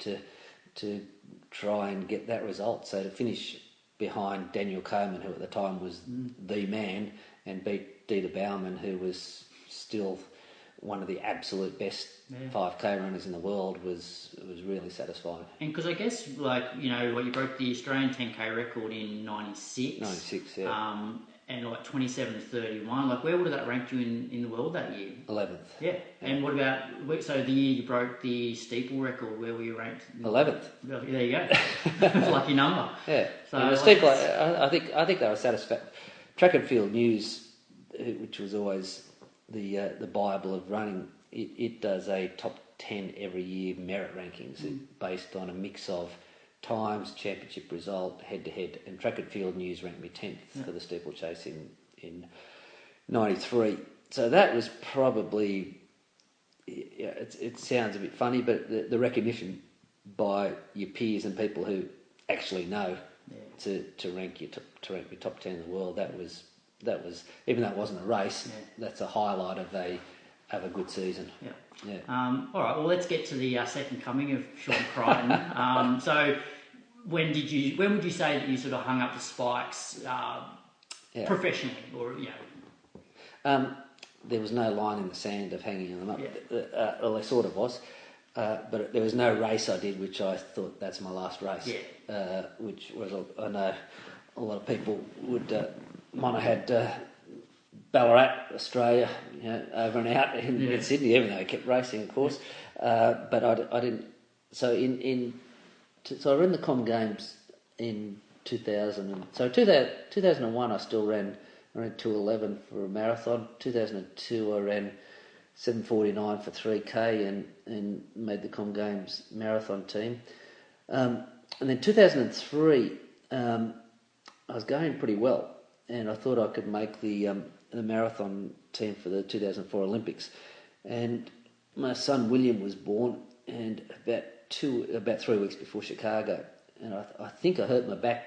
to try and get that result. So to finish behind Daniel Coleman, who at the time was the man, and beat Dieter Baumann, who was still one of the absolute best 5K runners in the world, was really satisfying. And because I guess, you broke the Australian 10K record in '96. '96, yeah. And 27 to 31. Where would that rank you in the world that year? 11th. Yeah. And what about, so the year you broke the steeple record, where were you ranked? 11th. There you go. Lucky number. Yeah. So and the steeple, I think they were satisfied. Track and Field News, which was always the Bible of running, it does a top 10 every year merit rankings based on a mix of times, championship result, head-to-head, and Track and Field News ranked me 10th for the steeplechase in '93. So that was probably, it sounds a bit funny, but the recognition by your peers and people who actually know to rank you top 10 in the world, that was even though it wasn't a race, that's a highlight of a good season. Yeah. Yeah. All right. Well, let's get to the second coming of Shaun Creighton. So, when would you say that you sort of hung up the spikes professionally, or There was no line in the sand of hanging them up. Well, there sort of was, but there was no race I did which I thought that's my last race. Yeah. Which was, I know a lot of people might have had. Ballarat, Australia, over and out in Sydney, even though I kept racing, of course. But I didn't. So so I ran the Com Games in 2000. So 2001, I still ran 2:11 for a marathon. 2002, I ran 7:49 for 3K and made the Com Games marathon team. And then 2003, I was going pretty well, and I thought I could make the marathon team for the 2004 Olympics. And my son William was born, and about 3 weeks before Chicago, and I think I hurt my back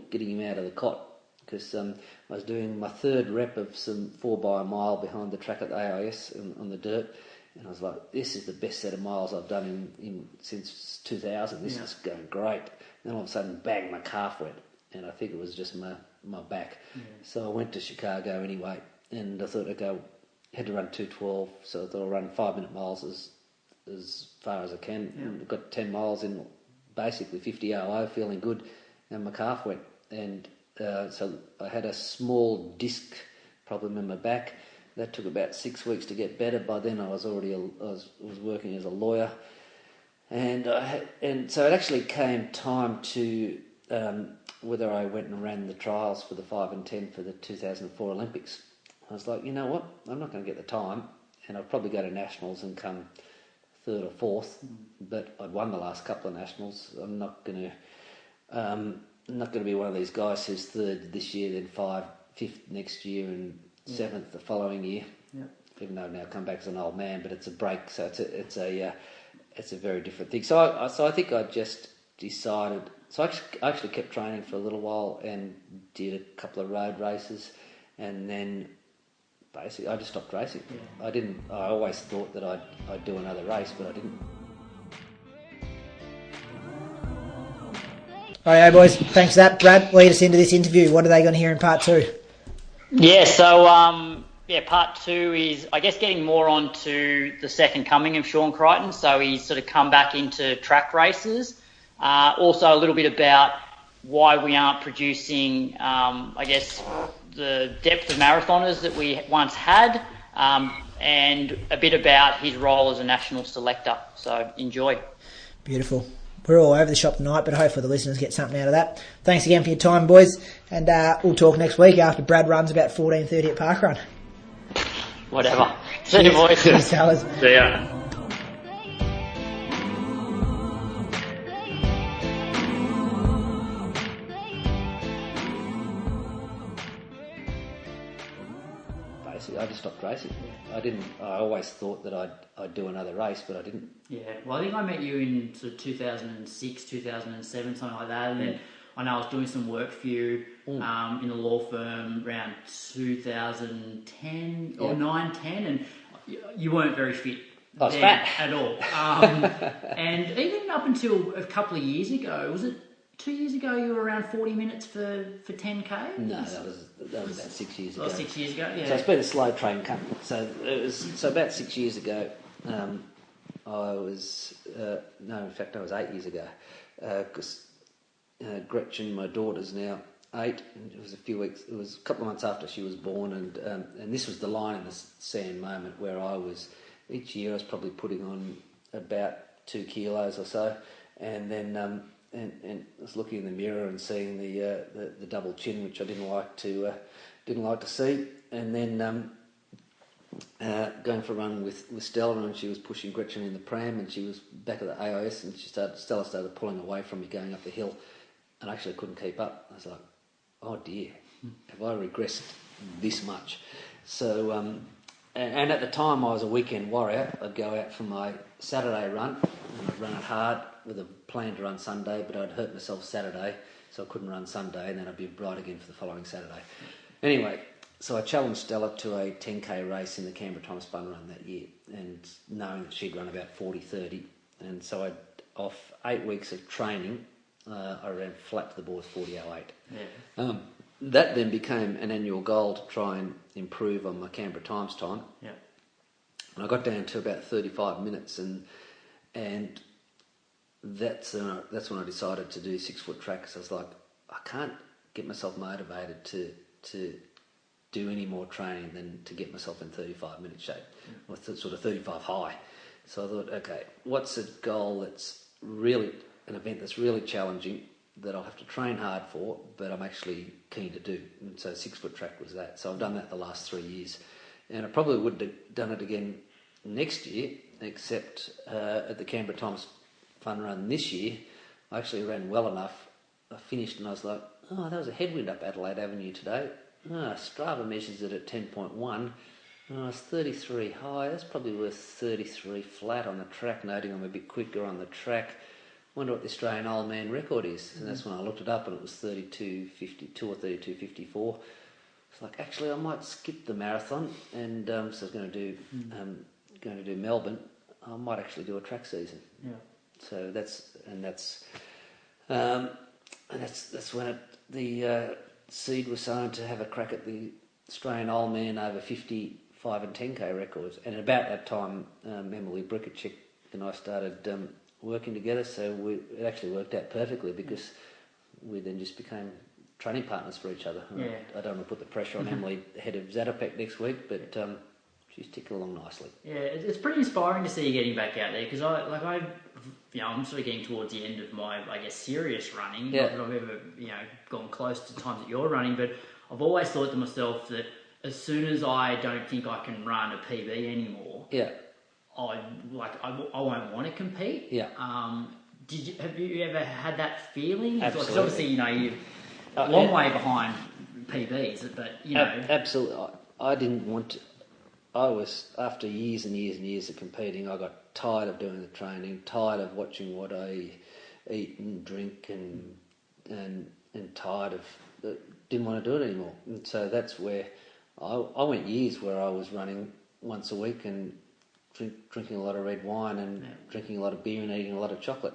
getting him out of the cot, because I was doing my third rep of some 4 by a mile behind the track at the AIS on the dirt, And I was like, this is the best set of miles I've done since 2000. This is going great. And then all of a sudden, bang, my calf went. And I think it was just my back. Yeah. So I went to Chicago anyway. And I thought, okay, I had to run 2:12. So I thought I'll run 5-minute miles as far as I can. Yeah. And I got 10 miles in basically 50 OO, feeling good. And my calf went. And so I had a small disc problem in my back. That took about 6 weeks to get better. By then, I was working as a lawyer, and so it actually came time to whether I went and ran the trials for the 5 and 10 for the 2004 Olympics. I was like, you know what? I'm not going to get the time, and I'll probably go to nationals and come third or fourth. But I'd won the last couple of nationals. I'm not going to be one of these guys who's third this year, then fifth next year, and seventh the following year. Yep. Even though I've now come back as an old man, but it's a break, so it's a very different thing. So I think I just decided. So I actually kept training for a little while and did a couple of road races, and then basically I just stopped racing. Yeah. I always thought that I'd do another race, but I didn't. All right, boys. Thanks for that, Brad. Lead us into this interview. What are they going to hear in part 2? Yeah, so part 2 is, I guess, getting more onto the second coming of Shaun Creighton. So he's sort of come back into track races. Also a little bit about why we aren't producing, I guess, the depth of marathoners that we once had, and a bit about his role as a national selector. So enjoy. Beautiful. We're all over the shop tonight, but hopefully the listeners get something out of that. Thanks again for your time, boys, and we'll talk next week after Brad runs about 14:30 at Parkrun. Whatever. See you, boys. Cheers, fellas. See ya. I just stopped racing. I always thought that I'd do another race, but I didn't. Yeah, well, I think I met you in sort of 2006, 2007, something like that, and then I know I was doing some work for you in the law firm around 2010 or 9-10, and you weren't very fit. I was fat at all. And even up until a couple of years ago, was it 2 years ago you were around 40 minutes for 10k? No, that was about 6 years ago. 6 years ago, yeah. So it's been a slow train coming. So about 6 years ago, I was in fact I was 8 years ago, because Gretchen, my daughter's now 8, and it was a couple of months after she was born, and this was the line in the sand moment where each year I was probably putting on about 2 kilos or so, and then and I was looking in the mirror and seeing the double chin, which I didn't like to see, and then going for a run with Stella, and she was pushing Gretchen in the pram, and she was back at the AIS, and Stella started pulling away from me going up the hill, and I actually couldn't keep up. I was like, oh dear, have I regressed this much? So and at the time I was a weekend warrior. I'd go out for my Saturday run, and I'd run it hard with a plan to run Sunday, but I'd hurt myself Saturday, so I couldn't run Sunday, and then I'd be right again for the following Saturday. Anyway, so I challenged Stella to a 10k race in the Canberra Times Fun Run that year, and knowing that she'd run about 40-30, and so off 8 weeks of training, I ran flat to the boards 40:08. Yeah. That then became an annual goal to try and improve on my Canberra Times time. Yeah. And I got down to about 35 minutes, and that's when I decided to do 6 foot track. So I was like, I can't get myself motivated to do any more training than to get myself in 35 minute shape, or sort of 35 high. So I thought, okay, what's a goal that's really an event that's really challenging, that I'll have to train hard for, but I'm actually keen to do. And so 6 foot track was that. So I've done that the last 3 years, and I probably would have done it again next year, except at the Canberra Times Fun Run this year, I actually ran well enough. I finished and I was like, oh, there was a headwind up Adelaide Avenue today. Strava measures it at 10.1. It's 33 high. That's probably worth 33 flat on the track, noting I'm a bit quicker on the track. Wonder what the Australian old man record is. And that's when I looked it up, and it was 32.52 or 32.54. It's like, actually, I might skip the marathon, and so I was going to going to do Melbourne, I might actually do a track season. Yeah. So that's when the seed was sown to have a crack at the Australian Old Man over 55 and 10k records. And about that time, Emily Brickerchick and I started working together. So it actually worked out perfectly because we then just became training partners for each other. Yeah. I don't want to put the pressure on Emily, head of Zatopek next week, but she's ticking along nicely. Yeah, it's pretty inspiring to see you getting back out there because I'm sort of getting towards the end of my, I guess, serious running. Yeah. Not that I've ever, gone close to times that you're running, but I've always thought to myself that as soon as I don't think I can run a PB anymore, Yeah. I won't want to compete. Yeah. Have you ever had that feeling? Absolutely. Because obviously, you're a long way behind PBs, but Absolutely. I didn't want to. I was, after years and years and years of competing, I got tired of doing the training, tired of watching what I eat and drink, and tired of didn't want to do it anymore. And so that's where I went years where I was running once a week and drinking a lot of red wine and drinking a lot of beer and eating a lot of chocolate.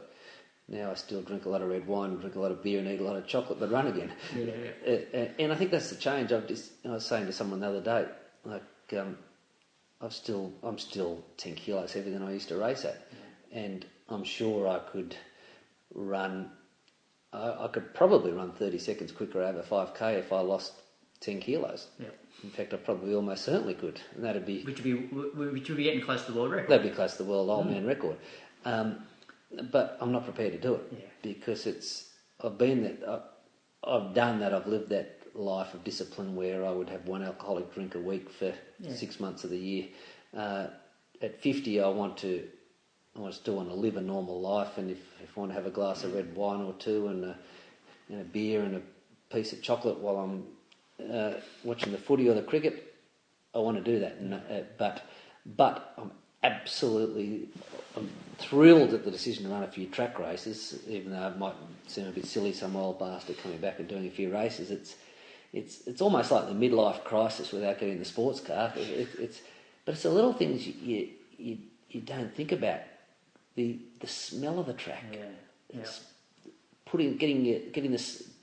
Now I still drink a lot of red wine, drink a lot of beer and eat a lot of chocolate, but run again. Yeah. And I think that's the change. I was saying to someone the other day, like, I'm still 10 kilos heavier than I used to race at, and I'm sure I could run. I could probably run 30 seconds quicker over 5k if I lost 10 kilos. Yeah. In fact, I probably almost certainly could, and that'd be. Which would be getting close to the world record. That'd be close to the world old man record. But I'm not prepared to do it because I've been that. I've done that. I've lived that life of discipline where I would have one alcoholic drink a week for 6 months of the year. At 50, I still want to live a normal life, and if I want to have a glass of red wine or two and a beer and a piece of chocolate while I'm watching the footy or the cricket, I want to do that. But I'm thrilled at the decision to run a few track races, even though it might seem a bit silly, some old bastard coming back and doing a few races. It's almost like the midlife crisis without getting the sports car. But it's the little things you don't think about. The smell of the track. Yeah.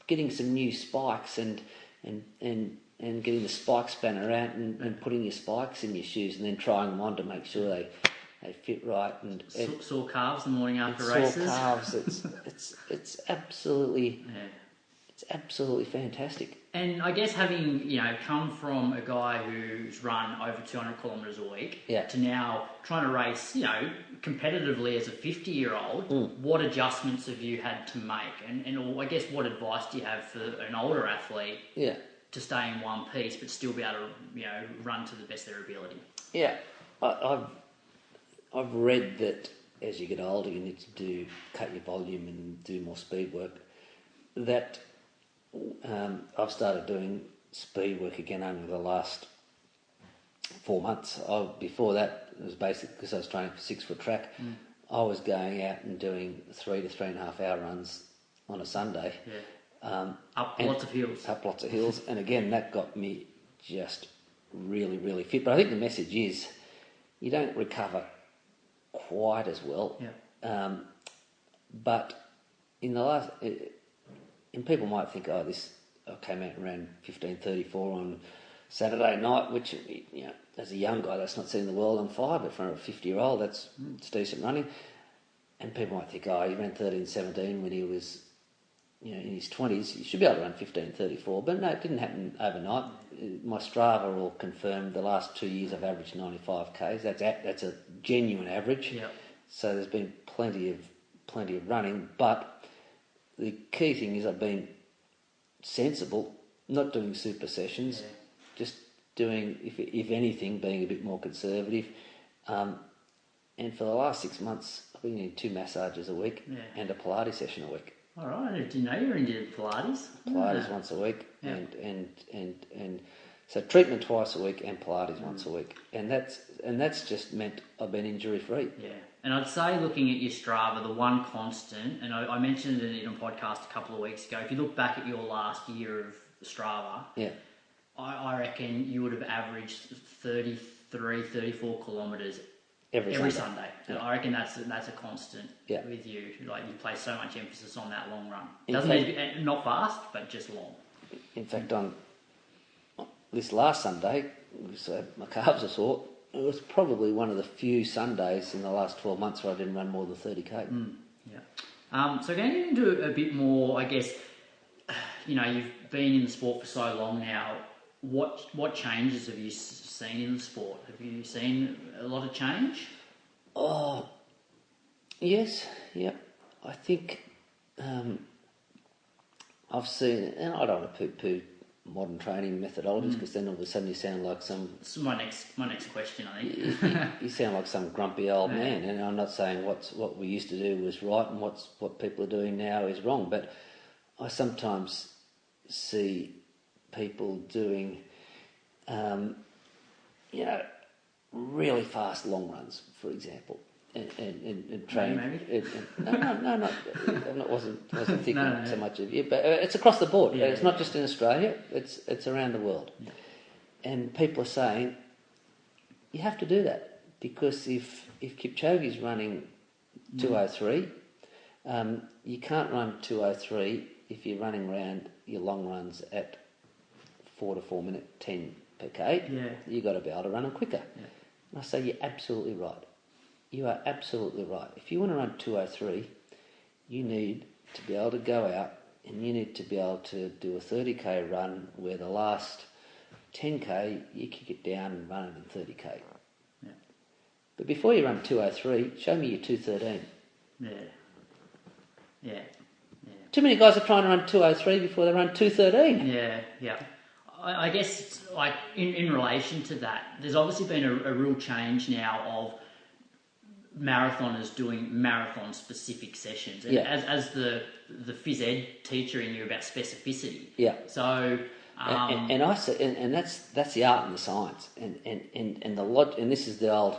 Getting some new spikes and getting the spike spanner out and putting your spikes in your shoes and then trying them on to make sure they fit right and sore calves the morning after races. Sore calves. It's absolutely fantastic. And I guess having come from a guy who's run over 200 kilometres a week to now trying to race competitively as a 50-year-old, what adjustments have you had to make? And I guess what advice do you have for an older athlete to stay in one piece but still be able to run to the best of their ability? Yeah, I've read that as you get older you need to cut your volume and do more speed work. That I've started doing speed work again over the last 4 months. Before that, it was basically because I was training for 6 foot track. I was going out and doing 3 to 3.5 hour runs on a Sunday. Up lots of hills. And again, that got me just really, really fit. But I think the message is you don't recover quite as well. But in the last... And people might think, I came out and ran 15:34 on Saturday night, which, as a young guy, that's not setting the world on fire, but for a 50-year-old, it's decent running. And people might think, he ran 13:17 when he was, in his 20s. He should be able to run 15:34. But no, it didn't happen overnight. My Strava will confirm the last 2 years I've averaged 95 k's. That's a genuine average. So there's been plenty of running, but the key thing is I've been sensible, not doing super sessions, just doing, if anything, being a bit more conservative. And for the last 6 months, I've been doing 2 massages a week and a Pilates session a week. All right, I didn't know you were into Pilates. Pilates once a week, and so treatment twice a week and Pilates once a week, and that's just meant I've been injury free. And I'd say, looking at your Strava, the one constant, and I mentioned it in a podcast a couple of weeks ago, if you look back at your last year of Strava, I reckon you would have averaged 33, 34 kilometres every Sunday. And I reckon that's a constant with you. Like you place so much emphasis on that long run. Doesn't need to be, not fast, but just long. In fact, on this last Sunday, so my calves are sore. It was probably one of the few Sundays in the last 12 months where I didn't run more than 30k. So going into a bit more, I guess, you've been in the sport for so long now. What changes have you seen in the sport? Have you seen a lot of change? Oh, yes, yeah. I think I've seen, and I don't want to poo-poo modern training methodologies because then all of a sudden you sound like some... It's my next question, I think. you sound like some grumpy old man, and I'm not saying what we used to do was right and what people are doing now is wrong, but I sometimes see people doing, really fast long runs, for example, and training. No, I wasn't thinking so much of you, but it's across the board. It's not just in Australia; it's around the world. Yeah. And people are saying you have to do that because if Kipchoge's running 2:03, you can't run 2:03 if you're running around your long runs at 4 to 4 minute 10 per k. Yeah. You got to be able to run them quicker. Yeah. And I say you're absolutely right. You are absolutely right. If you want to run 2:03, you need to be able to go out and you need to be able to do a 30k run where the last 10k you kick it down and run it in 30k. Yeah. But before you run 2:03, show me your 2:13. Yeah. Too many guys are trying to run 2:03 before they run 2:13. Yeah. I guess like in relation to that, there's obviously been a real change now of marathoners doing marathon specific sessions, and as the phys ed teacher in you about specificity. Yeah. So and I say, and that's the art and the science, and the and this is the old.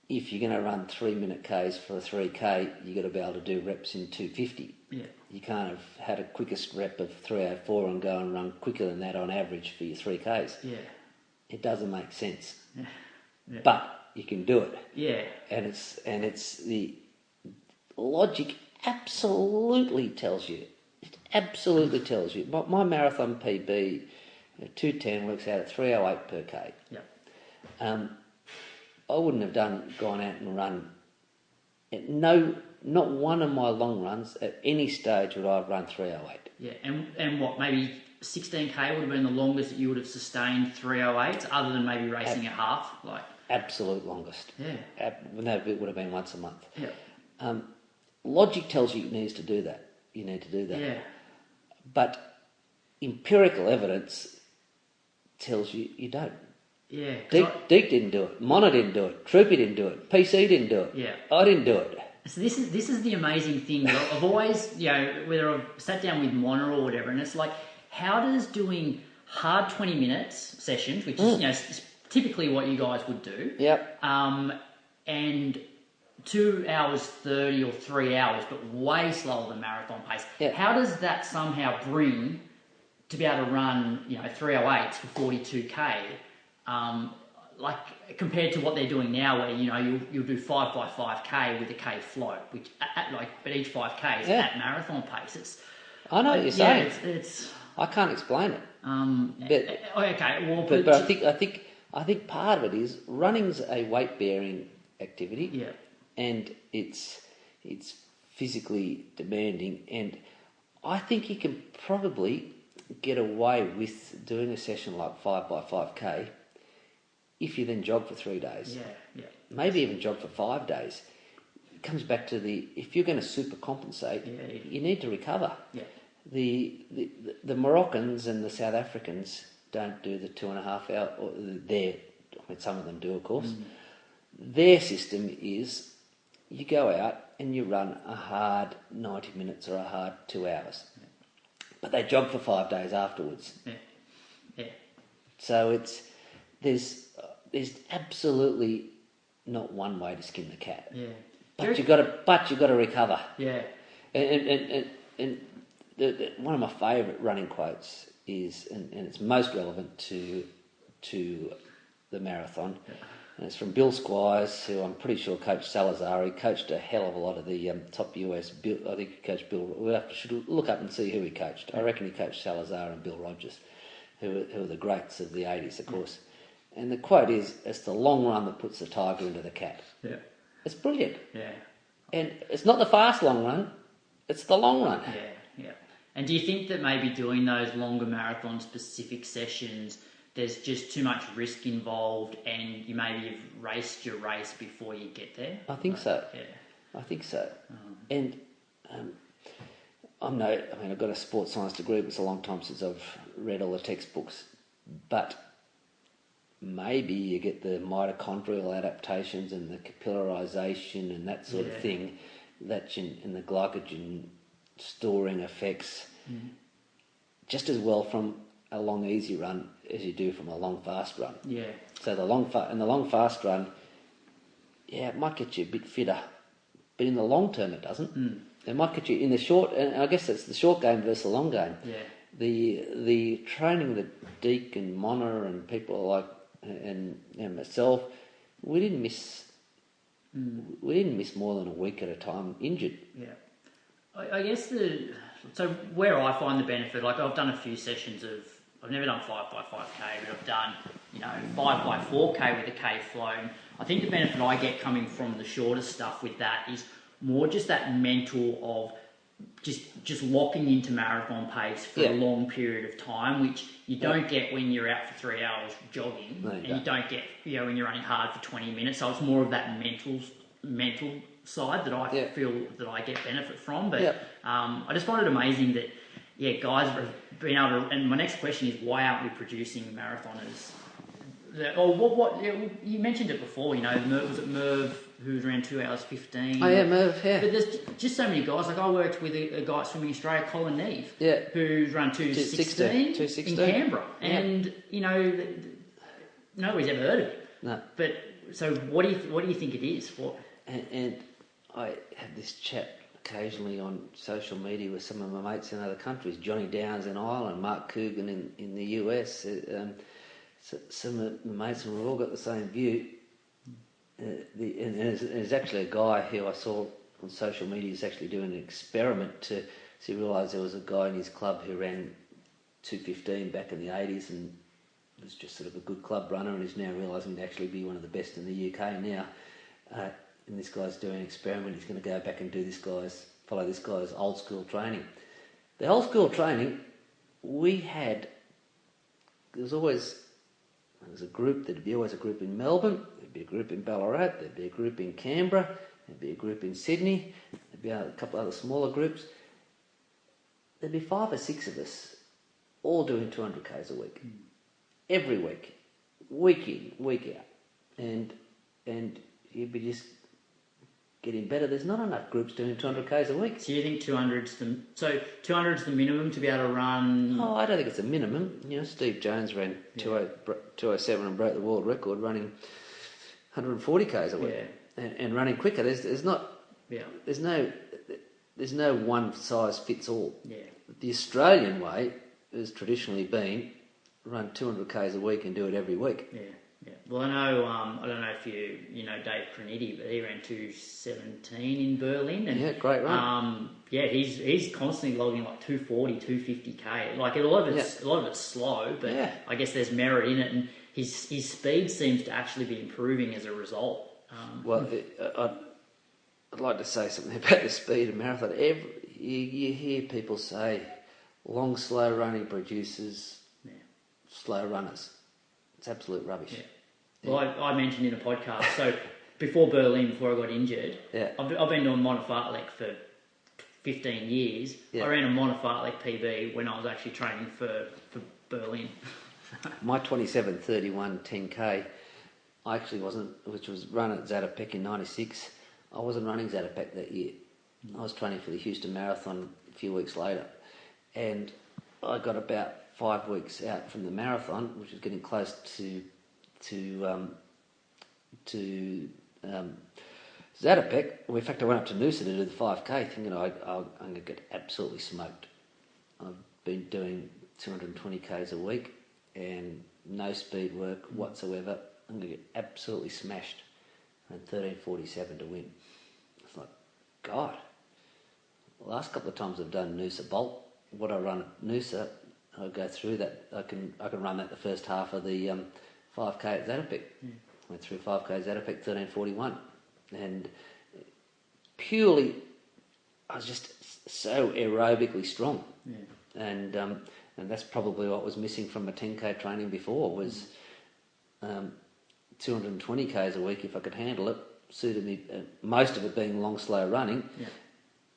If you're going to run 3 minute Ks for a 3k, you got to be able to do reps in 250. Yeah. You can't have had a quickest rep of 3:04 and go and run quicker than that on average for your 3Ks. Yeah. It doesn't make sense. Yeah. But you can do it. Yeah. And it's the logic absolutely tells you. It absolutely tells you. My marathon PB 2:10 works out at 3:08 per k. Yeah. I wouldn't have gone out and run. Not one of my long runs at any stage would I have run 3:08. Yeah, and what, maybe 16k would have been the longest that you would have sustained 3:08, other than maybe racing at half, like absolute longest. Yeah. That would have been once a month. Yeah. Logic tells you need to do that. You need to do that. Yeah. But empirical evidence tells you you don't. Yeah. Deke didn't do it. Mona didn't do it. Troopy didn't do it. PC didn't do it. Yeah. I didn't do it. So this is the amazing thing. I've always, whether I've sat down with Mona or whatever, and it's like, how does doing hard 20 minutes sessions, which is typically what you guys would do, and 2 hours 30 or 3 hours, but way slower than marathon pace. Yeah. How does that somehow bring to be able to run 3:08 for 42k? Like compared to what they're doing now, where you'll do 5 by 5k with a k float, which but each 5k is at marathon pace. I know what you're saying. It's I can't explain it. But I think part of it is running's a weight bearing activity. Yeah. And it's physically demanding, and I think you can probably get away with doing a session like 5 by 5k if you then jog for 3 days. Yeah. Maybe even jog for 5 days. It comes back to if you're going to super compensate, you need to recover. Yeah. The Moroccans and the South Africans don't do the 2.5 hour. Some of them do, of course. Their system is you go out and you run a hard 90 minutes or a hard 2 hours, but they jog for 5 days afterwards. Yeah. So there's absolutely not one way to skin the cat. Yeah. But you got to recover. Yeah. And one of my favourite running quotes is, and it's most relevant to the marathon. And it's from Bill Squires, who I'm pretty sure coached Salazar. He coached a hell of a lot of the top US. I think he coached Bill. Should look up and see who he coached. I reckon he coached Salazar and Bill Rogers, who are the greats of the 80s, of course. And the quote is, "It's the long run that puts the tiger into the cat." Yeah. It's brilliant. Yeah. And it's not the fast long run, it's the long run. Yeah. And do you think that maybe doing those longer marathon specific sessions, there's just too much risk involved and you maybe have raced your race before you get there? I think so. Yeah. I think so. And I've got a sports science degree, but it's a long time since I've read all the textbooks. But maybe you get the mitochondrial adaptations and the capillarization and that sort of thing, and the glycogen storing effects just as well from a long easy run as you do from a long fast run. Yeah. So the long fast run, it might get you a bit fitter, but in the long term it doesn't. It might get you in the short, and I guess it's the short game versus the long game. Yeah. The training that Deke and Mona and people like and myself, we didn't miss more than a week at a time injured. Yeah. I guess so where I find the benefit, like I've done a few sessions I've never done 5x5K, but I've done, 5x4K with a K flow. And I think the benefit I get coming from the shorter stuff with that is more just that mental of just locking into marathon pace for a long period of time, which you don't get when you're out for 3 hours jogging, you don't get when you're running hard for 20 minutes. So it's more of that mental side that I feel that I get benefit from. But I just find it amazing that guys have been able to. And my next question is, why aren't we producing marathoners? You mentioned it before. Was it Merv who was around 2 hours 15? Oh yeah, Merv. Yeah. But there's just so many guys. Like I worked with a guy swimming in Australia, Colin Neve, who's run 2:16 in Canberra, and nobody's ever heard of him. No. But so what do you think it is? What? And I have this chat occasionally on social media with some of my mates in other countries, Johnny Downs in Ireland, Mark Coogan in the US. Some of my mates, and we've all got the same view. And there's actually a guy who I saw on social media is actually doing an experiment to realise there was a guy in his club who ran 2:15 back in the 80s and was just sort of a good club runner and is now realising to actually be one of the best in the UK now. And this guy's doing an experiment. He's going to go back and follow this guy's old school training. The old school training, there was a group. There'd be always a group in Melbourne. There'd be a group in Ballarat. There'd be a group in Canberra. There'd be a group in Sydney. There'd be a couple other smaller groups. There'd be 5 or 6 of us all doing 200 k's a week, every week, week in, week out, and you'd be just getting better. There's not enough groups doing 200 k's a week. So you think 200's the minimum to be able to run? Oh, I don't think it's a minimum. Steve Jones ran 207 and broke the world record running 140 k's a week, and running quicker. There's no one size fits all. Yeah. The Australian way has traditionally been run 200 k's a week and do it every week. Yeah. Yeah. Well, I know. I don't know if you know Dave Creniti, but he ran 2:17 in Berlin. And, great run. He's constantly logging like 240, 250k. Like a lot of it's slow, but I guess there's merit in it, and his speed seems to actually be improving as a result. I'd like to say something about the speed of marathon. You hear people say long, slow running produces slow runners. It's absolute rubbish. Yeah. Well, I mentioned in a podcast, so before Berlin, before I got injured, I've been doing monofartlek for 15 years. I ran a monofartlek PB when I was actually training for Berlin. My 27:31 10k, I actually wasn't, which was run at Zatopek in 96. I wasn't running Zatopek that year. I was training for the Houston Marathon a few weeks later. And I got about 5 weeks out from the marathon, which was getting close to Zatopek. In fact, I went up to Noosa to do the 5k, thinking I'm going to get absolutely smoked. I've been doing 220 k's a week and no speed work whatsoever, I'm going to get absolutely smashed, and 13:47 to win. It's like, God. The last couple of times I've done Noosa Bolt, what I run at Noosa, I go through that. I can run that the first half of the 5k at Zatopek. Went through 5k at Zatopek, 13:41, and purely, I was just so aerobically strong, and that's probably what was missing from my 10k training before was 220k's a week if I could handle it. Suited me, most of it being long, slow running.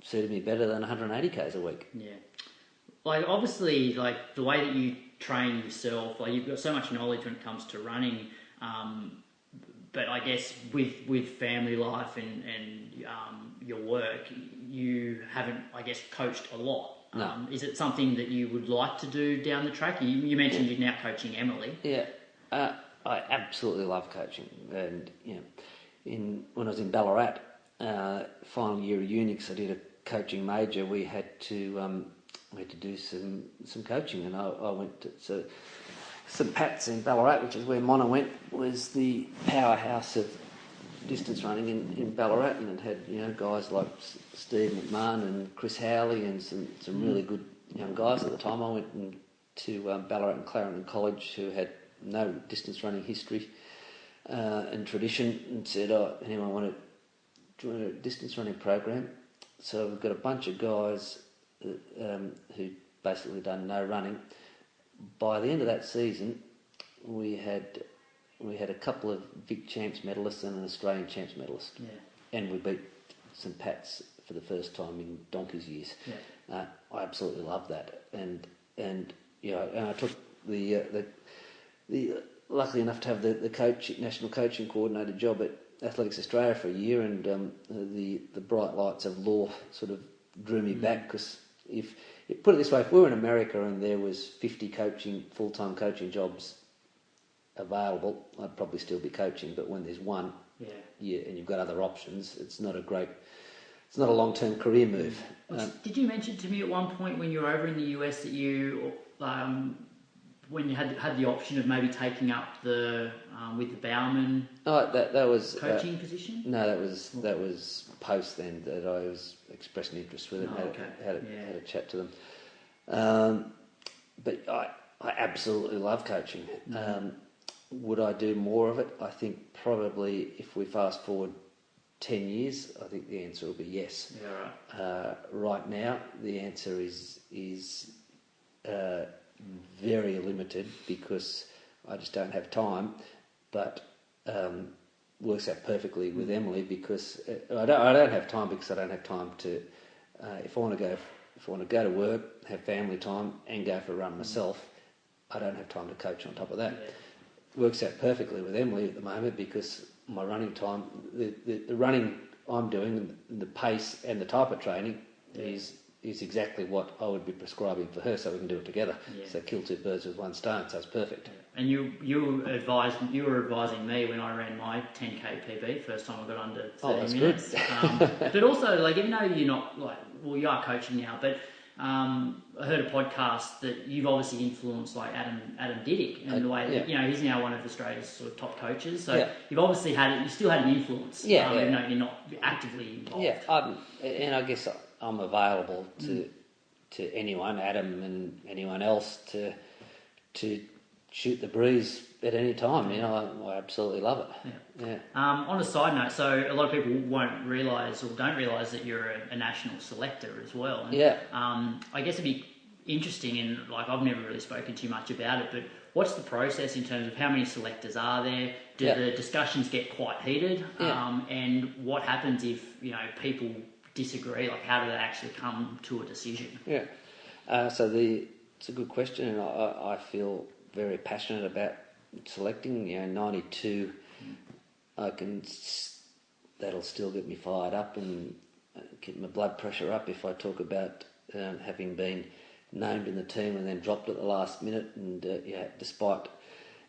Suited me better than 180k's a week. Yeah. Like, obviously, like, the way that you train yourself, like, you've got so much knowledge when it comes to running, but I guess with family life and your work, you haven't, I guess, coached a lot. No. Is it something that you would like to do down the track? You mentioned you're now coaching Emily. Yeah, I absolutely love coaching, and when I was in Ballarat, final year of uni, 'cause I did a coaching major, we had to do some coaching, and I went to St Pat's in Ballarat, which is where Mona went, was the powerhouse of distance running in Ballarat, and it had guys like Steve McMahon and Chris Howley and some really good young guys at the time. I went to Ballarat and Clarendon College, who had no distance running history and tradition, and said, anyone want to join a distance running program? So we've got a bunch of guys who basically done no running. By the end of that season, we had a couple of Vic Champs medalists and an Australian Champs medalist, and we beat St Pat's for the first time in donkey's years. I absolutely loved that, and I took the luckily enough to have the national coaching coordinator job at Athletics Australia for a year, and the bright lights of law sort of drew me back, because put it this way, if we were in America and there was 50 full-time coaching jobs available, I'd probably still be coaching. But when there's one, and you've got other options, it's not a long-term career move. Did you mention to me at one point when you were over in the US that you, when you had the option of maybe taking up the with the Bauman that was coaching position? No, that was post then that I was expressing interest with it. Had a chat to them. But I absolutely love coaching. Would I do more of it? I think probably if we fast forward 10 years, I think the answer will be yes. Right now, the answer is very limited, because I just don't have time. But works out perfectly with Emily, because I don't have time, because I don't have time to if I want to go to work, have family time, and go for a run myself, I don't have time to coach on top of that. Works out perfectly with Emily at the moment, because my running time, the running I'm doing, and the pace and the type of training is exactly what I would be prescribing for her, so we can do it together. So kill two birds with one stone, so it's perfect. And you were advising me when I ran my 10k PB first time I got under 30 minutes. But also, like, even though you're not you are coaching now, but I heard a podcast that you've obviously influenced, like Adam Diddick, and the way that he's now one of Australia's sort of top coaches. So you've obviously you still had an influence. Even though you're not actively involved. And I guess I'm available to anyone, Adam and anyone else, to shoot the breeze at any time. I absolutely love it. On a side note, so a lot of people don't realise that you're a national selector as well. And, I guess it'd be interesting, and I've never really spoken too much about it, but what's the process in terms of how many selectors are there? Do the discussions get quite heated? And what happens if people disagree? How do they actually come to a decision? It's a good question, and I feel very passionate about selecting. 92, that'll still get me fired up and get my blood pressure up if I talk about having been named in the team and then dropped at the last minute, and despite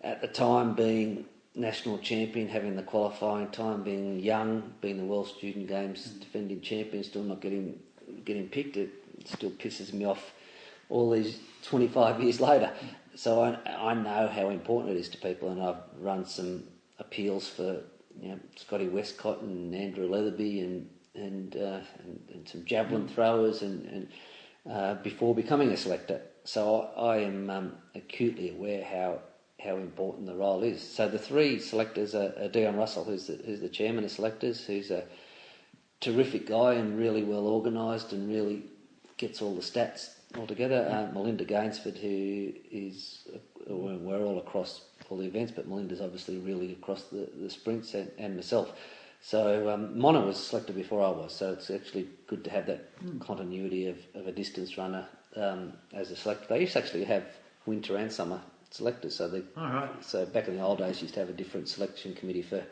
at the time being national champion, having the qualifying time, being young, being the World Student Games defending champion, still not getting picked, it still pisses me off all these 25 years later. So I know how important it is to people, and I've run some appeals for Scotty Westcott and Andrew Leatherby and some javelin throwers and before becoming a selector. So I am acutely aware how important the role is. So the three selectors are Dion Russell, who's the chairman of selectors, who's a terrific guy and really well organised and really gets all the stats all together. Melinda Gainsford, who is, we're all across all the events, but Melinda's obviously really across the sprints and myself. So Mona was selected before I was, so it's actually good to have that continuity of a distance runner as a selector. They used to actually have winter and summer selectors, so back in the old days, you used to have a different selection committee for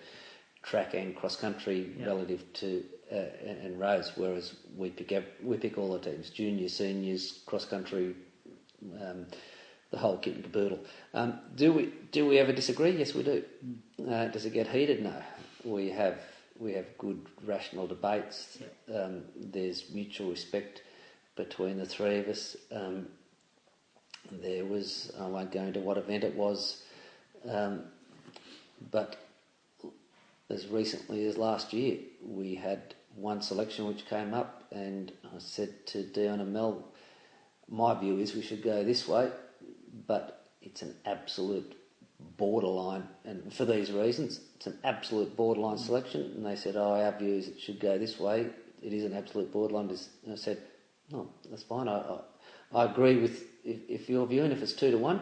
track and cross country relative to and roads, whereas we pick all the teams, juniors, seniors, cross country, the whole kit and caboodle. Do we ever disagree? Yes, we do. Does it get heated? No. We have good rational debates. There's mutual respect between the three of us. There was, I won't go into what event it was, but as recently as last year, we had one selection which came up, and I said to Dion and Mel, my view is we should go this way, but it's an absolute borderline, and for these reasons, it's an absolute borderline selection. And they said, our view is it should go this way. It is an absolute borderline. And I said, no, that's fine. I agree with if your view, and if it's 2-1,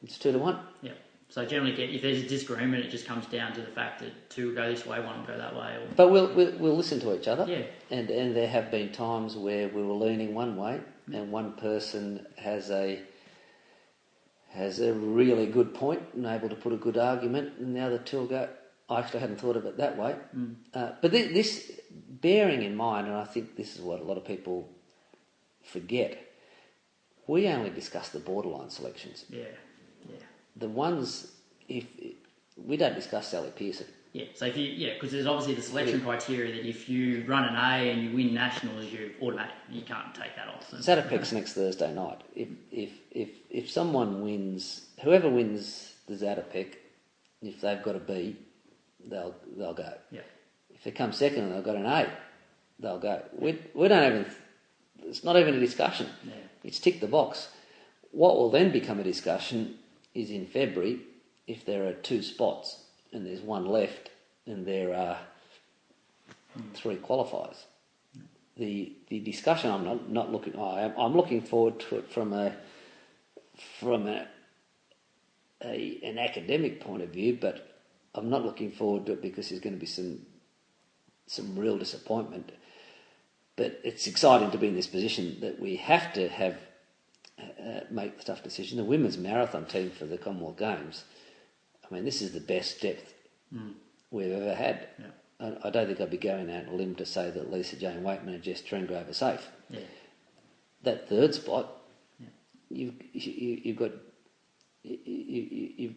it's 2-1. Yeah. So generally, if there's a disagreement, it just comes down to the fact that two will go this way, one will go that way. But we'll listen to each other. Yeah. And there have been times where we were leaning one way, and one person has a really good point and able to put a good argument, and the other two will go, I actually hadn't thought of it that way. But this, bearing in mind, and I think this is what a lot of people forget, we only discuss the borderline selections. Yeah. The ones, if we don't discuss Sally Pearson. Yeah, so because there's obviously the selection criteria that if you run an A and you win nationals, you're automatic. You can't take that off. Zatopek's next Thursday night. If someone wins, whoever wins the Zatopek, if they've got a B, they'll go. Yeah. If they come second and they've got an A, they'll go. We don't even. It's not even a discussion. Yeah. It's tick the box. What will then become a discussion is in February, if there are two spots and there's one left and there are three qualifiers. The discussion I'm not looking. I'm looking forward to it from an academic point of view, but I'm not looking forward to it because there's going to be some real disappointment. But it's exciting to be in this position that we have to make the tough decision. The women's marathon team for the Commonwealth Games, I mean, this is the best depth we've ever had. Yeah. I don't think I'd be going out on a limb to say that Lisa Jane Wakeman and Jess Trengrove are safe. Yeah. That third spot, you've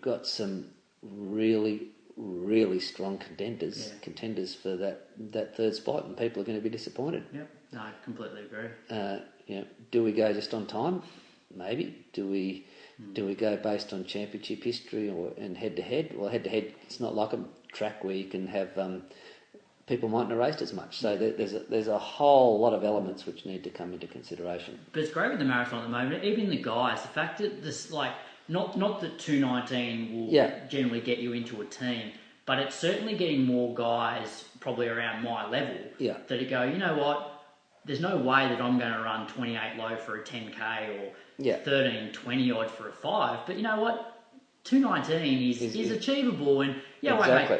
got some really, really strong contenders for that third spot, and people are going to be disappointed. Yep, no, I completely agree. Do we go just on time? Maybe. Do we go based on championship history and head to head? Well, head to head, it's not like a track where you can have people mightn't have raced as much. So there's a whole lot of elements which need to come into consideration. But it's great with the marathon at the moment. Even the guys, the fact that this not that 219 will generally get you into a team, but it's certainly getting more guys probably around my level that go, you know what? There's no way that I'm going to run 28 low for a 10k or 13:20 odd for a 5. But you know what? 219 is achievable, and I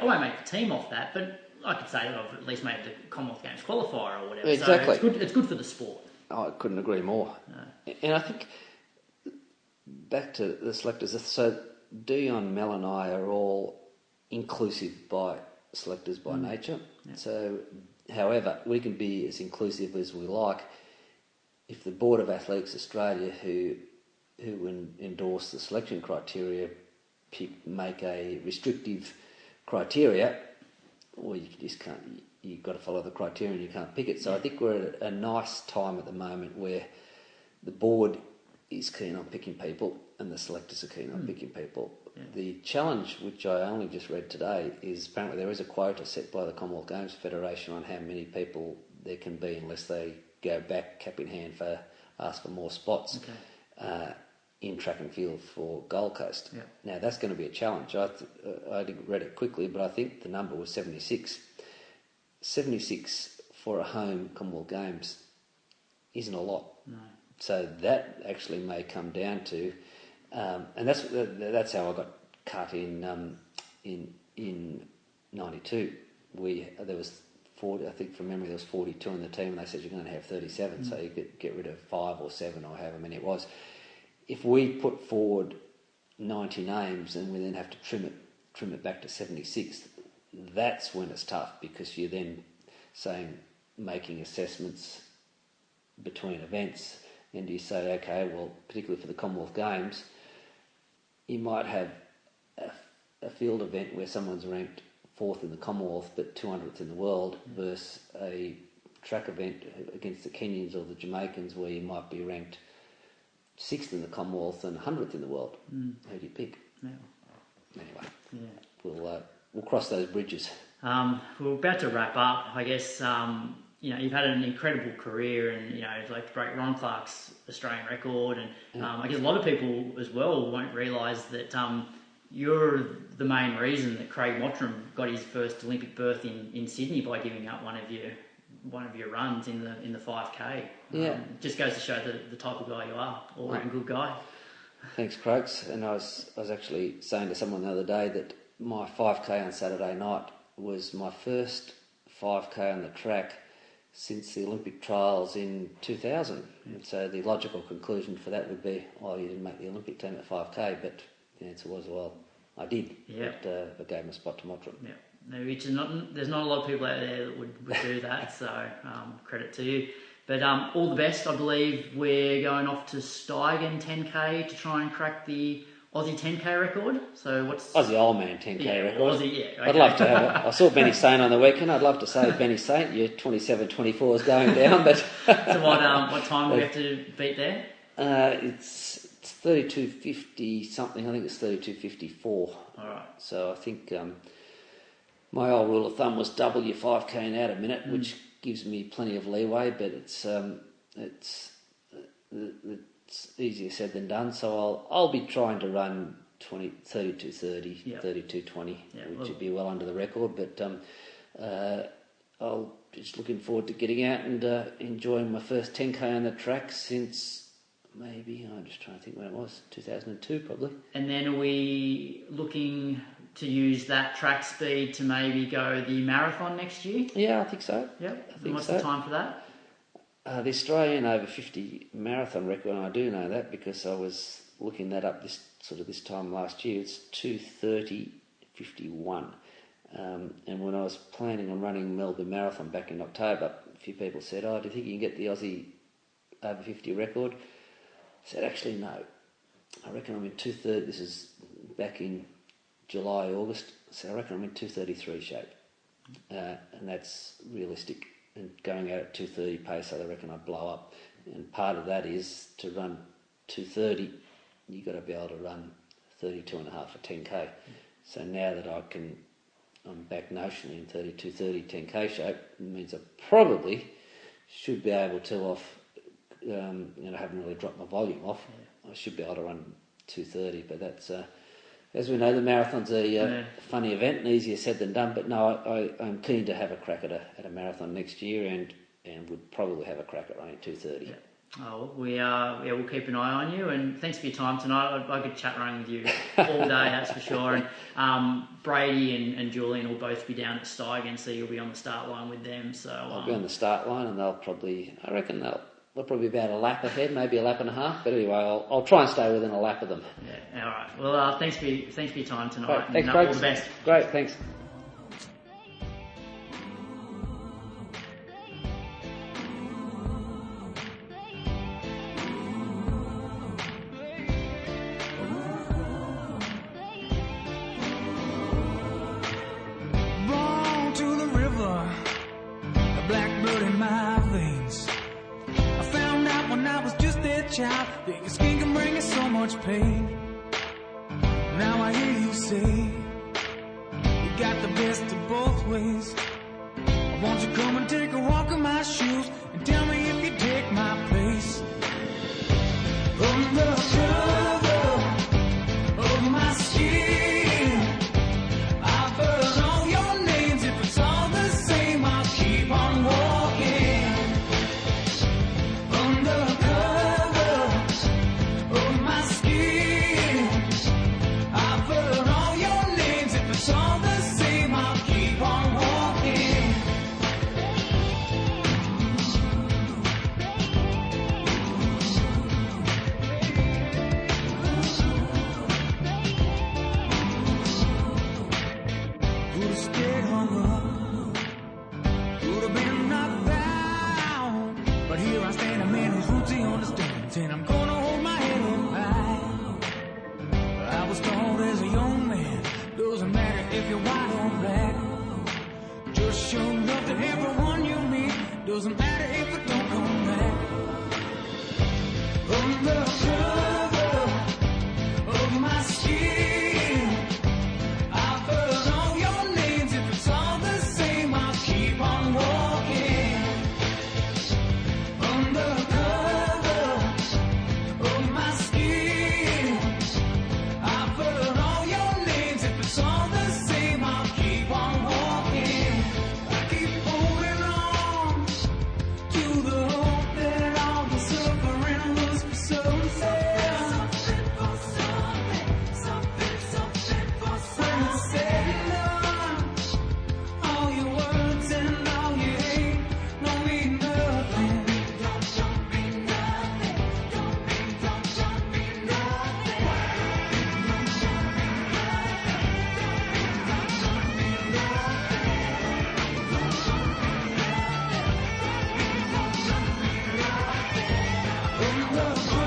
won't make the team off that, but I could say that I've at least made the Commonwealth Games qualifier or whatever. Exactly. So it's good for the sport. I couldn't agree more. No. And I think back to the selectors. So Dion, Mel, and I are all inclusive selectors by nature. Yeah. So, however, we can be as inclusive as we like. If the Board of Athletics Australia, who endorse the selection criteria, make a restrictive criteria, well, you just can't. You've got to follow the criteria, and you can't pick it. So I think we're at a nice time at the moment where the board is keen on picking people, and the selectors are keen on picking people. The challenge, which I only just read today, is apparently there is a quota set by the Commonwealth Games Federation on how many people there can be unless they go back cap in hand ask for more spots in track and field for Gold Coast. Yeah. Now that's going to be a challenge. I read it quickly, but I think the number was 76. 76 for a home Commonwealth Games isn't a lot. No. So that actually may come down to, and that's how I got cut in '92. There was 40, I think from memory there was 42 in the team, and they said you're going to have 37, so you could get rid of 5 or 7 or however many it was. If we put forward 90 names and we then have to trim it back to 76, that's when it's tough, because you're then making assessments between events, and you say, okay, well, particularly for the Commonwealth Games, you might have a field event where someone's ranked 4th in the Commonwealth but 200th in the world, versus a track event against the Kenyans or the Jamaicans where you might be ranked 6th in the Commonwealth and 100th in the world. Who do you pick? Yeah. Anyway, we'll cross those bridges. We're about to wrap up. I guess you've had an incredible career, and like to break Ron Clark's Australian record, and I guess a lot of people as well won't realise that you're the main reason that Craig Mottram got his first Olympic berth in Sydney by giving up one of your runs in the 5K. Just goes to show the type of guy you are, all round good guy. Thanks, Croaks. And I was actually saying to someone the other day that my 5K on Saturday night was my first 5K on the track since the Olympic trials in 2000. And so the logical conclusion for that would be, well, you didn't make the Olympic team at 5K, but the answer was, well, I did. Yeah. But gave him a spot to Mottram. Yeah. No, which is there's not a lot of people out there that would do that, so credit to you. But all the best. I believe we're going off to Steigen 10K to try and crack the Aussie 10K record. So what's Aussie old man 10K record? Aussie, yeah. Okay. I'd love to have it. I saw Benny Saint on the weekend. I'd love to say Benny Saint, your 27-24 is going down. But so what time do we have to beat there? It's 32.50 something. I think it's 32.54. All right. So I think my old rule of thumb was double your 5K and out a minute, which gives me plenty of leeway. But it's easier said than done. So I'll be trying to run 32.30, 32.20, which would be well under the record. But I'll just looking forward to getting out and enjoying my first 10K on the track since. Maybe, I'm just trying to think when it was, 2002 probably. And then are we looking to use that track speed to maybe go the marathon next year? Yeah, I think so. Yep. And what's the time for that? The Australian over 50 marathon record, and I do know that because I was looking that up this time last year, it's 2:30.51. And when I was planning on running Melbourne Marathon back in October, a few people said, do you think you can get the Aussie over 50 record? I said, actually, no. I reckon I'm in 2:30. This is back in July, August. So I reckon I'm in 2:33 shape. And that's realistic. And going out at 2:30 pace, I reckon I'd blow up. And part of that is to run 2:30, you've got to be able to run 32.5 for 10K. So now that I'm back notionally in 32:30 10K shape, it means I probably should be able to I haven't really dropped my volume off. I should be able to run 2:30, but that's as we know, the marathon's a funny event and easier said than done. But no, I'm keen to have a crack at a marathon next year, and would probably have a crack at running 2:30. Oh, we'll keep an eye on you, and thanks for your time tonight. I could chat running with you all day, that's for sure. And Brady and Julian will both be down at Steigen, so you'll be on the start line with them. So I'll be on the start line, and they'll probably be about a lap ahead, maybe a lap and a half. But anyway, I'll try and stay within a lap of them. Yeah, all right. Well, thanks for your time tonight. Great. Thanks, all the best. Great, thanks. Born to the river, a blackbird in my veins. When I was just a child, that your skin can bring you so much pain. Now I hear say you got the best of both ways. Won't you come and take a walk in my shoes and tell me if you take my place? Under cover of my skin, I've heard all your names. If it's all the same, I'll keep on walking. Under cover of my skin, I've heard all your names. If it's all the same, I'll keep on walking. Who'd have stayed hung up? Who'd have been knocked down? But here I stand, a man whose roots he understands, and I'm gonna hold my head up high. I was taught as a young man, doesn't matter if you're white or black. Just show love to everyone you meet, doesn't matter if it don't come back. Under cover of my skin, I've heard all your names. If it's all the same, I'll keep on walking. Under cover of my skin, I've heard all your names. If it's all the same, I'll keep on walking. I keep holding on to the hope that all the suffering was for something. When it's said and done, all your words and all your hate don't mean nothing. Don't mean nothing. Don't mean nothing. Under